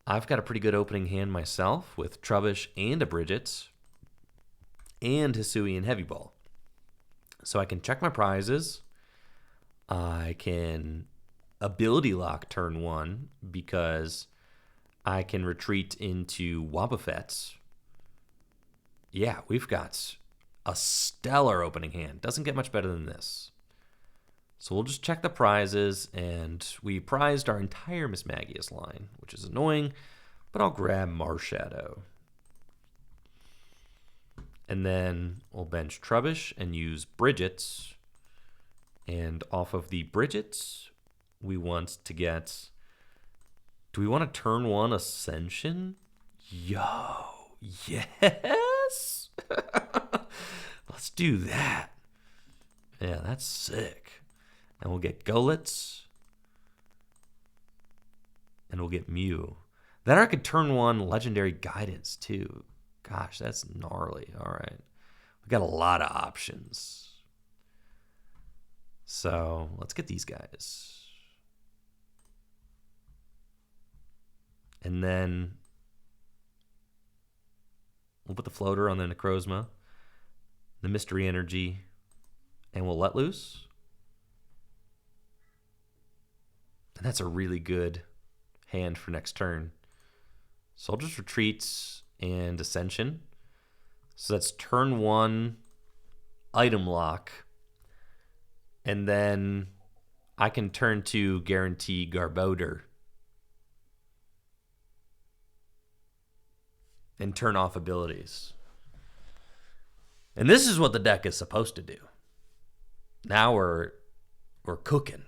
I've got a pretty good opening hand myself with Trubbish and a Bridget and Hisuian Heavy Ball. So I can check my prizes. I can ability lock turn 1 because I can retreat into Wobbuffet. Yeah, we've got a stellar opening hand. Doesn't get much better than this. So we'll just check the prizes, and we prized our entire Miss Magius line, which is annoying, but I'll grab Marshadow. And then we'll bench Trubbish and use Bridget's. And off of the Bridget's, we want to get... Do we want to turn 1 Ascension? Yo, yes! Let's do that. Yeah, that's sick. And we'll get Golets. And we'll get Mew. Then I could turn 1 Legendary Guidance, too. Gosh, that's gnarly. All right. We got a lot of options. So let's get these guys. And then we'll put the floater on the Necrozma, the Mystery Energy, and we'll let loose. And that's a really good hand for next turn. So I'll just retreat and Ascension. So that's turn 1 item lock. And then I can turn 2 guarantee Garbodor. and turn off abilities. And this is what the deck is supposed to do. Now we're cooking.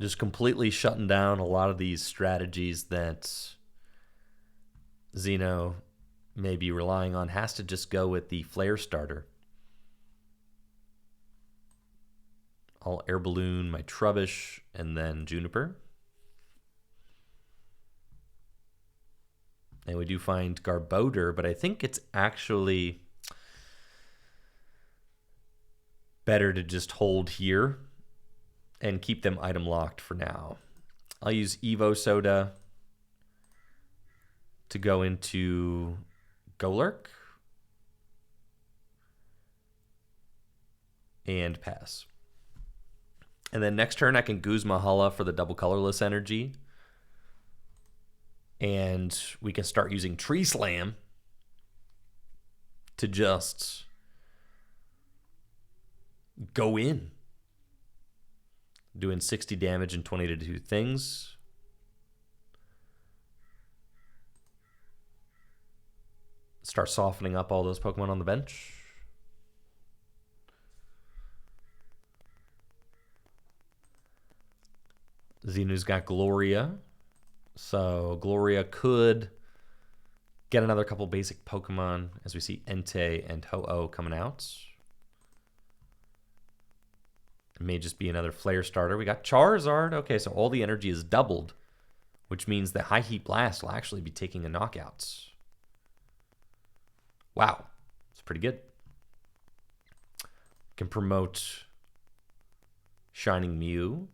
Just completely shutting down a lot of these strategies that Xeno may be relying on. Has to just go with the flare starter. I'll air balloon my Trubbish and then Juniper. And we do find Garbodor, but I think it's actually better to just hold here and keep them item locked for now. I'll use Evo Soda to go into Golurk and pass. And then next turn I can Guzma Hala for the double colorless energy. And we can start using Tree Slam to just go in. Doing 60 damage and 20 to do things. Start softening up all those Pokemon on the bench. Xenu's got Gloria. So Gloria could get another couple basic Pokemon as we see Entei and Ho-Oh coming out. It may just be another Flare starter. We got Charizard. Okay, so all the energy is doubled, which means that High Heat Blast will actually be taking a knockouts. Wow, it's pretty good. Can promote Shining Mew.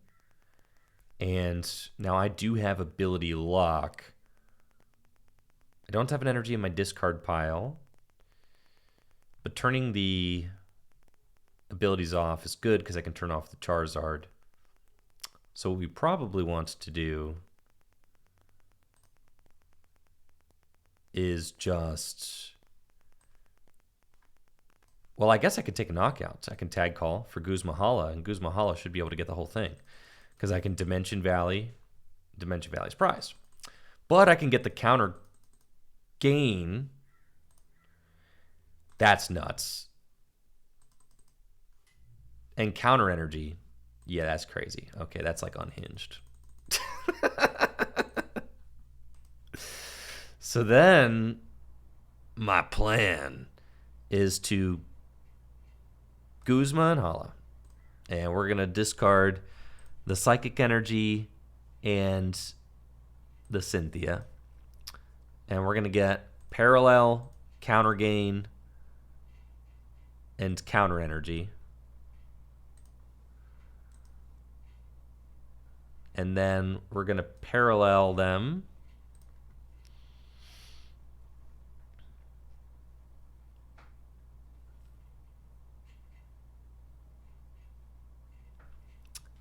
And now I do have ability lock. I don't have an energy in my discard pile. But turning the abilities off is good because I can turn off the Charizard. So what we probably want to do is just... Well, I guess I could take a knockout. I can tag call for Guzma Hala, and Guzma Hala should be able to get the whole thing. Because I can Dimension Valley's prize. But I can get the counter gain. That's nuts. And counter energy. Yeah, that's crazy. Okay, that's like unhinged. So then my plan is to Guzma and Hala. And we're going to discard the Psychic Energy and the Cynthia. And we're going to get Parallel, Counter Gain, and Counter Energy. And then we're going to parallel them.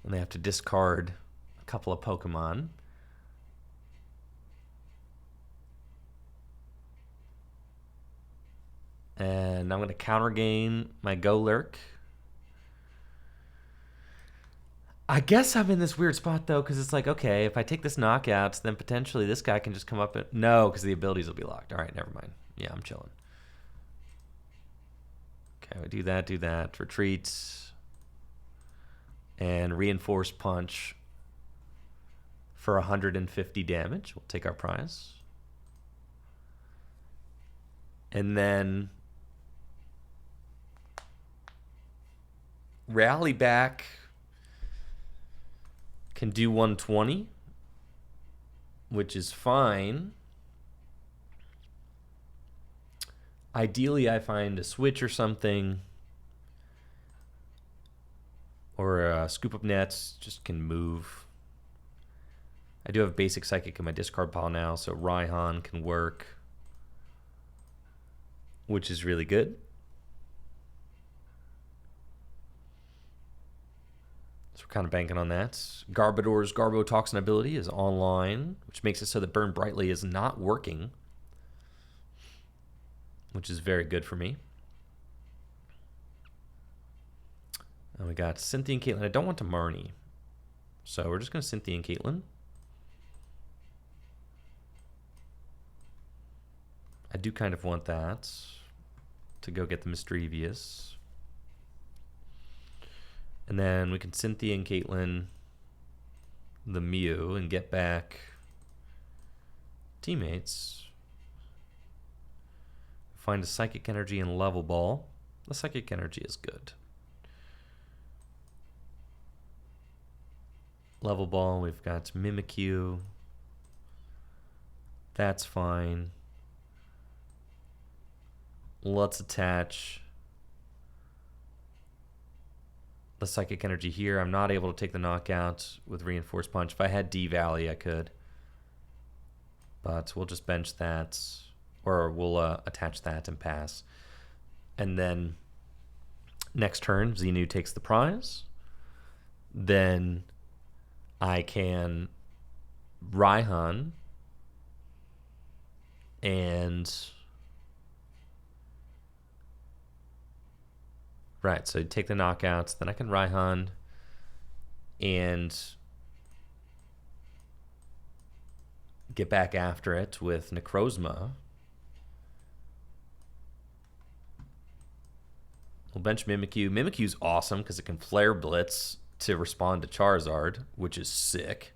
And they have to discard a couple of Pokemon. And I'm going to counter gain my Golurk. I guess I'm in this weird spot, though, because it's like, okay, if I take this knockout, then potentially this guy can just come up and... No, because the abilities will be locked. All right, never mind. Yeah, I'm chilling. Okay, we do that. Retreats. And Reinforce Punch for 150 damage. We'll take our prize. And then Rally Back can do 120, which is fine. Ideally, I find a switch or something. Or Scoop Up Nets, just can move. I do have Basic Psychic in my discard pile now, so Raihan can work, which is really good. So we're kind of banking on that. Garbodor's Garbotoxin ability is online, which makes it so that Burn Brightly is not working, which is very good for me. And we got Cynthia and Caitlin. I don't want to Marnie, so we're just going to Cynthia and Caitlin. I do kind of want that to go get the Mischievous. And then we can Cynthia and Caitlin the Mew and get back teammates. Find a Psychic Energy and Level Ball. The Psychic Energy is good. Level Ball, we've got Mimikyu. That's fine. Let's attach the Psychic Energy here. I'm not able to take the knockout with Reinforced Punch. If I had D-Valley, I could. But we'll just bench that. Or we'll attach that and pass. And then next turn, Xenu takes the prize. Then I can Raihan and... Right, so take the knockouts, then I can Raihan and get back after it with Necrozma. We'll bench Mimikyu. Mimikyu's awesome because it can Flare Blitz to respond to Charizard, which is sick.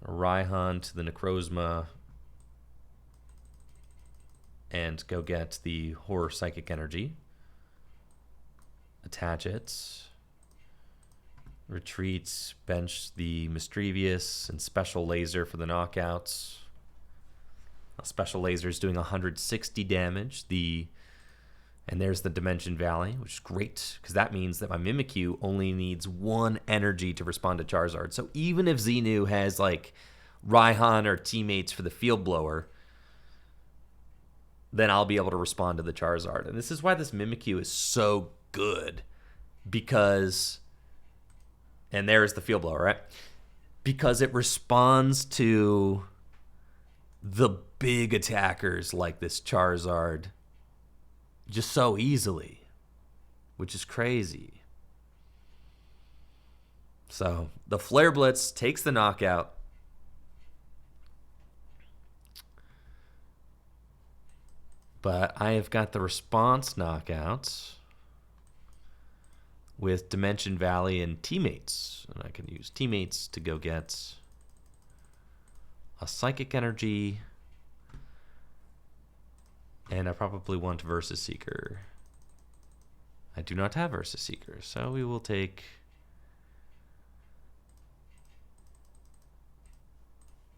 Raihan to the Necrozma and go get the Horror Psychic Energy. Attach it. Retreats, bench the Mischievous, and Special Laser for the knockouts. Special Laser is doing 160 damage. And there's the Dimension Valley, which is great, because that means that my Mimikyu only needs 1 energy to respond to Charizard. So even if Xenu has, like, Raihan or teammates for the Field Blower, then I'll be able to respond to the Charizard. And this is why this Mimikyu is so good, because... And there's the Field Blower, right? Because it responds to the big attackers like this Charizard just so easily, which is crazy. So the Flare Blitz takes the knockout. But I have got the response knockouts with Dimension Valley and Teammates. And I can use Teammates to go get a Psychic Energy. And I probably want Versus Seeker. I do not have Versus Seeker, so we will take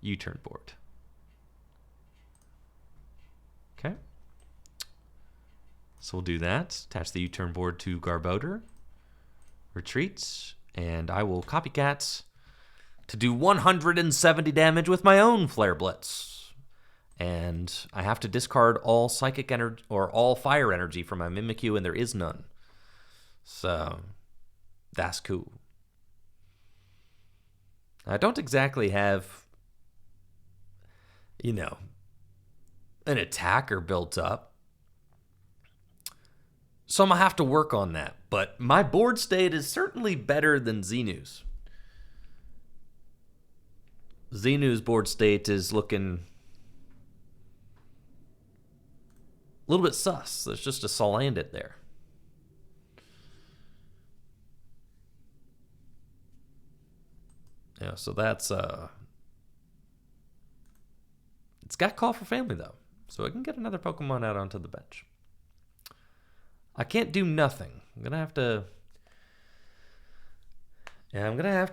U-turn board. Okay. So we'll do that. Attach the U-turn board to Garbodor. Retreats. And I will Copycat to do 170 damage with my own Flare Blitz. And I have to discard all Psychic Energy or all Fire Energy from my Mimikyu, and there is none. So that's cool. I don't exactly have, you know, an attacker built up. So I'm going to have to work on that. But my board state is certainly better than Xenu's. Xenu's board state is looking a little bit sus. There's just a Salandit there. Yeah, so that's it's got Call for Family though, so I can get another Pokemon out onto the bench. I can't do nothing. I'm gonna have to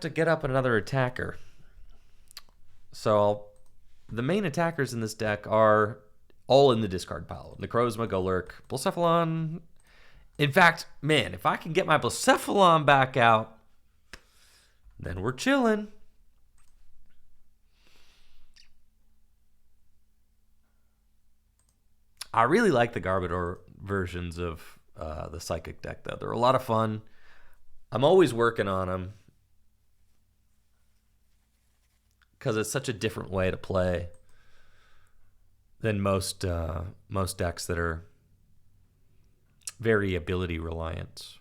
get up another attacker. So the main attackers in this deck are all in the discard pile. Necrozma, Golurk, Blacephalon. In fact, man, if I can get my Blacephalon back out, then we're chilling. I really like the Garbodor versions of the Psychic deck, though. They're a lot of fun. I'm always working on them because it's such a different way to play than most decks that are very ability reliant.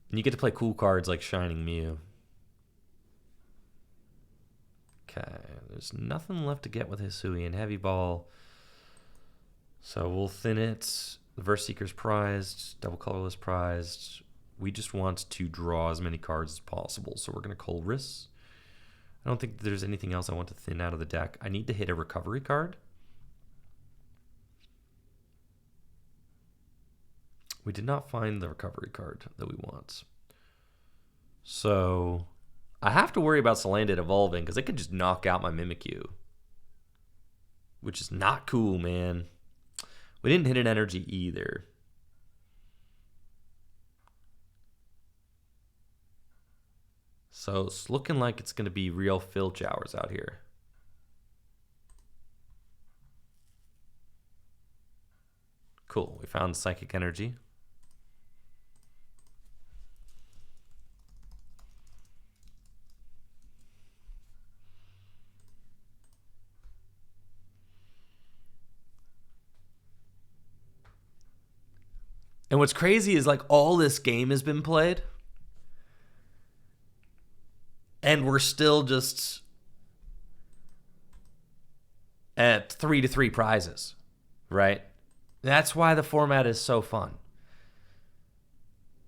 And you get to play cool cards like Shining Mew. Okay, there's nothing left to get with Hisuian Heavy Ball. So we'll thin it. The Verse Seeker's prized, Double Colorless prized. We just want to draw as many cards as possible. So we're going to Colress. I don't think there's anything else I want to thin out of the deck. I need to hit a recovery card. We did not find the recovery card that we want. So I have to worry about Salandit evolving because it could just knock out my Mimikyu. Which is not cool, man. We didn't hit an energy either. So it's looking like it's going to be real filch hours out here. Cool. We found Psychic Energy. And what's crazy is like all this game has been played. And we're still just at 3-3 prizes, right? That's why the format is so fun.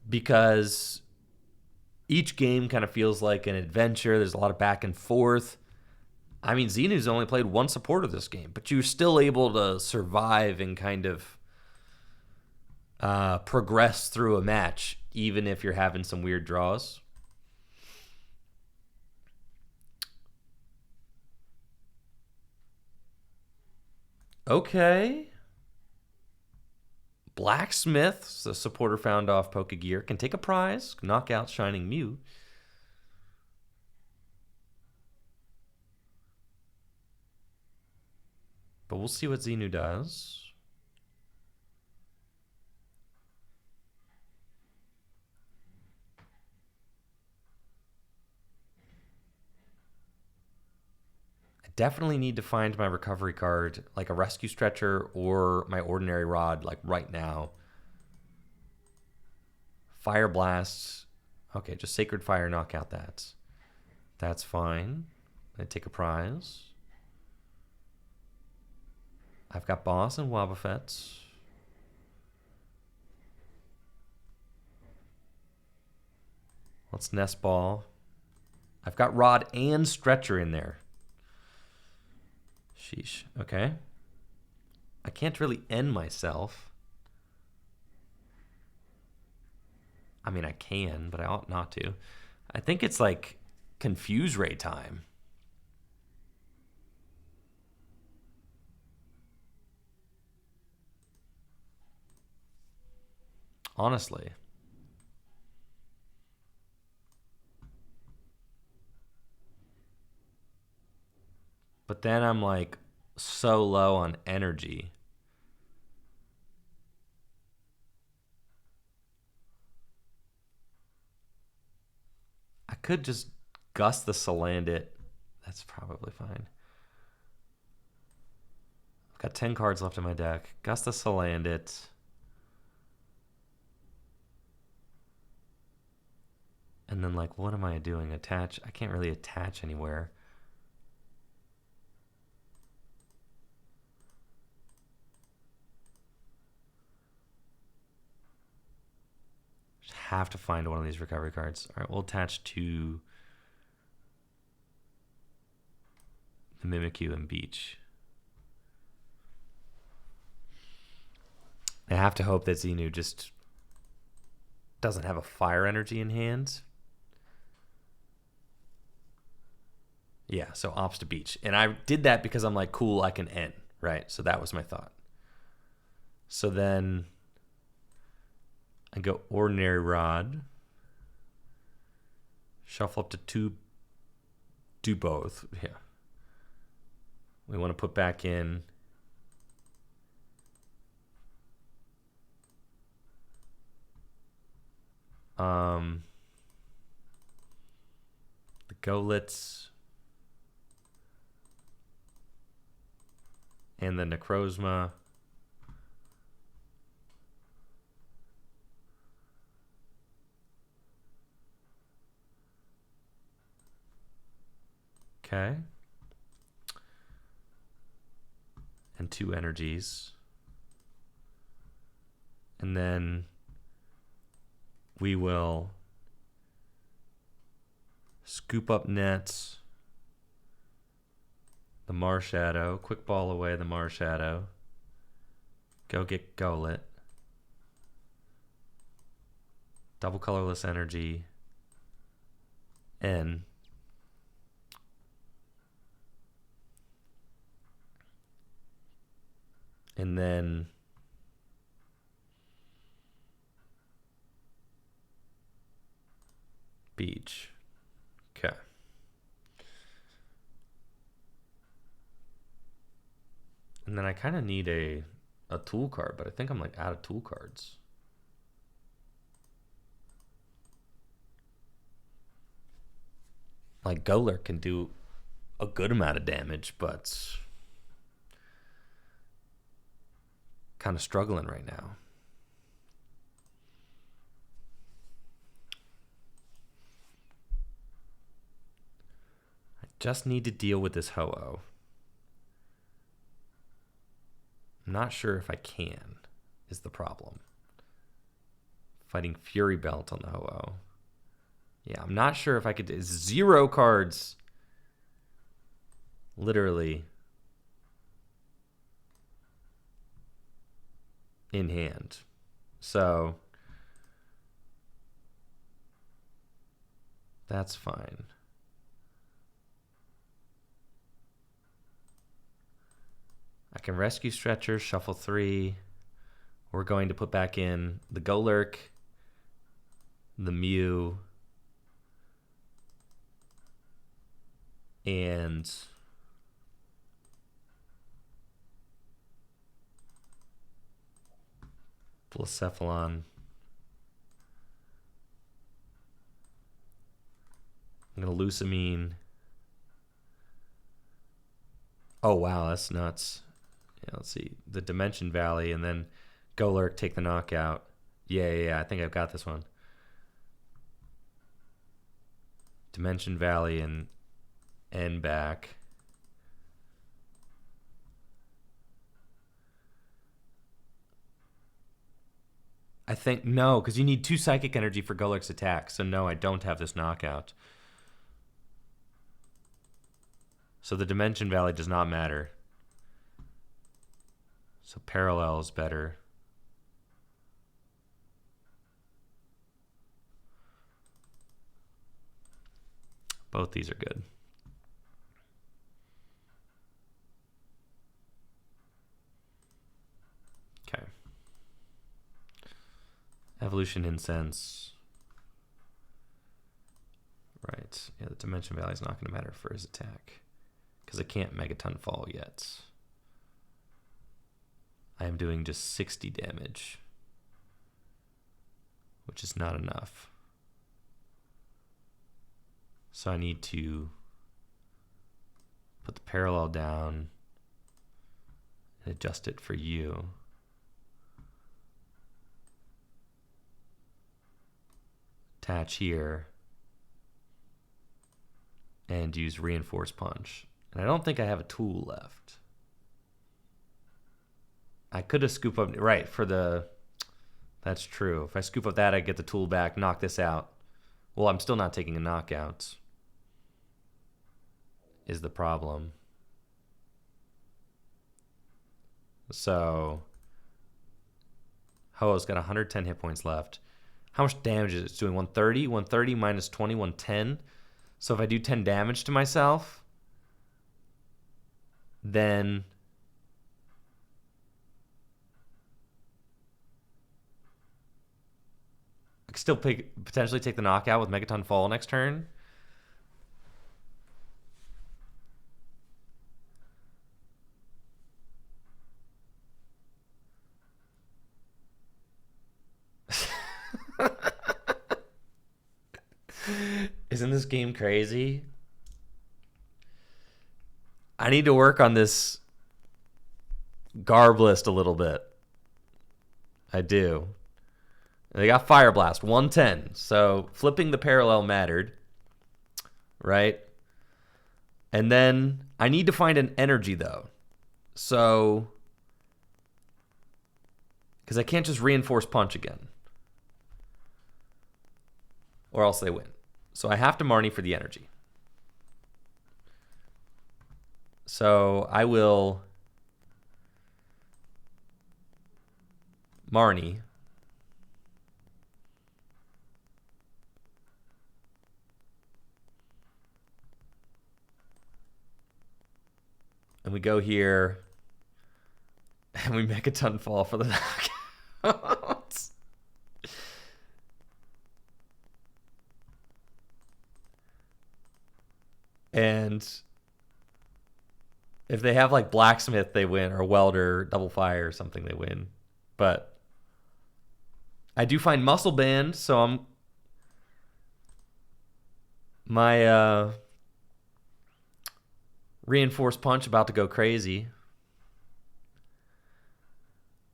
Because each game kind of feels like an adventure. There's a lot of back and forth. I mean, Xenu's only played one supporter this game, but you're still able to survive and kind of progress through a match, even if you're having some weird draws. Okay. Blacksmith, the supporter found off Pokegear, can take a prize, knock out Shining Mew. But we'll see what Xenu does. Definitely need to find my recovery card, like a Rescue Stretcher or my Ordinary Rod, like right now. Fire Blast. Okay, just Sacred Fire, knock out that. That's fine. I take a prize. I've got Boss and Wobbuffet. Let's Nest Ball. I've got Rod and Stretcher in there. Sheesh. Okay. I can't really end myself. I mean, I can, but I ought not to. I think it's like Confuse Ray time. Honestly. But then I'm like so low on energy. I could just gust the Salandit. That's probably fine. I've got 10 cards left in my deck. Gust the Salandit. And then like, what am I doing? Attach? I can't really attach anywhere. Have to find one of these recovery cards. All right, we'll attach to the Mimikyu and Beach. I have to hope that Xenu just doesn't have a fire energy in hand. Yeah, so Ops to Beach. And I did that because I'm like, cool, I can end, right? So that was my thought. So then I go Ordinary Rod. Shuffle up to 2. Do both. Yeah. We want to put back in the Golets and the Necrozma. Okay. and 2 energies. And then we will scoop up nets, the Marshadow, quick ball away the Marshadow, go get Golet, double colorless energy, N, and then Beach. Okay. And then I kind of need a tool card, but I think I'm like out of tool cards. Like Golurk can do a good amount of damage, but kind of struggling right now. I just need to deal with this Ho-Oh. I'm not sure if I can, is the problem. Fighting Fury Belt on the Ho-Oh. Yeah, I'm not sure if I could. 0 cards. Literally. In hand. So. That's fine. I can rescue Stretcher, shuffle 3. We're going to put back in the Golurk, the Mew, and Blacephalon. I'm going to Lucamine. Oh, wow, that's nuts. Yeah, let's see. The Dimension Valley, and then Golurk, take the knockout. Yeah, I think I've got this one. Dimension Valley and N back. I think, no, because you need 2 psychic energy for Golurk's attack. So no, I don't have this knockout. So the Dimension Valley does not matter. So Parallel is better. Both these are good. Okay. Evolution Incense. Right. Yeah, the Dimension Valley is not going to matter for his attack, because it can't Megaton Fall yet. I am doing just 60 damage, which is not enough. So I need to put the Parallel down and adjust it for you. Attach here and use Reinforce Punch. And I don't think I have a tool left. I could have scooped up, right, for the, that's true. If I scoop up that, I get the tool back, knock this out. Well, I'm still not taking a knockout, is the problem. So, Ho-Oh's got 110 hit points left. How much damage is it doing? 130? 130 minus 20, 110. So if I do 10 damage to myself, then I could still potentially take the knockout with Megaton Fall next turn. Isn't this game crazy? I need to work on this garb list a little bit. I do. They got Fire Blast, 110. So flipping the Parallel mattered, right? And then I need to find an energy, though. So Because I can't just reinforce punch again. Or else they win. So I have to Marnie for the energy. So I will Marnie. And we go here. And we make a ton fall for the knockout. And if they have like blacksmith, they win, or welder, double fire or something, they win. But I do find muscle band, so I'm my reinforced punch about to go crazy.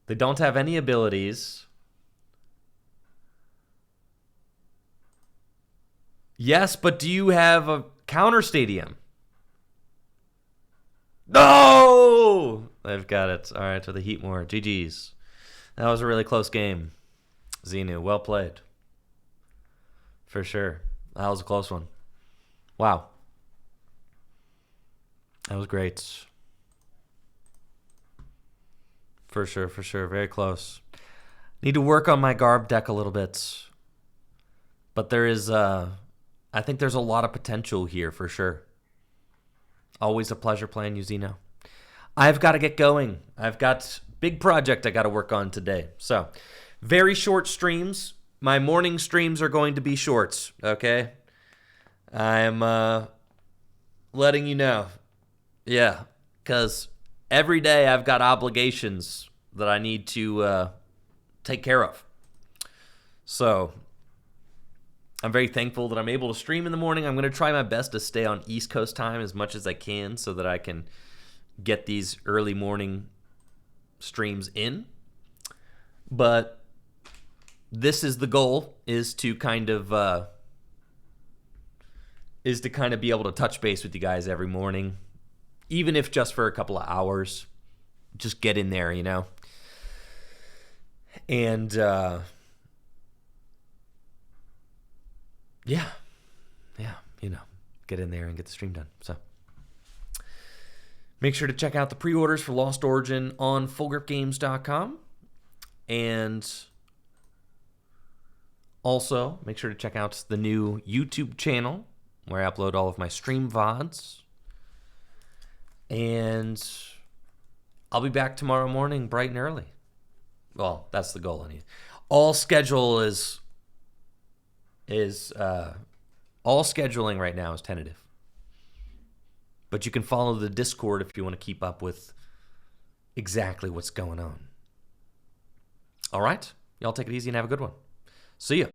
They don't have any abilities. Yes, but do you have a counter stadium? No! They've got it. All right, to the Heat more. GG's. That was a really close game. Xenu, well played. For sure. That was a close one. Wow. That was great. For sure, for sure. Very close. Need to work on my Garb deck a little bit. But there is, I think there's a lot of potential here for sure. Always a pleasure playing you, Xeno. I've got to get going. I've got big project I got to work on today. So, very short streams. My morning streams are going to be shorts, okay? I'm letting you know. Yeah, because every day I've got obligations that I need to take care of. So, I'm very thankful that I'm able to stream in the morning. I'm going to try my best to stay on East Coast time as much as I can so that I can get these early morning streams in. But this is the goal, is to kind of be able to touch base with you guys every morning, even if just for a couple of hours. Just get in there, you know. And yeah, you know, get in there and get the stream done. So make sure to check out the pre-orders for Lost Origin on fullgripgames.com. And also make sure to check out the new YouTube channel where I upload all of my stream VODs. And I'll be back tomorrow morning bright and early. Well, that's the goal anyway. All scheduling right now is tentative. But you can follow the Discord if you want to keep up with exactly what's going on. All right? Y'all take it easy and have a good one. See ya.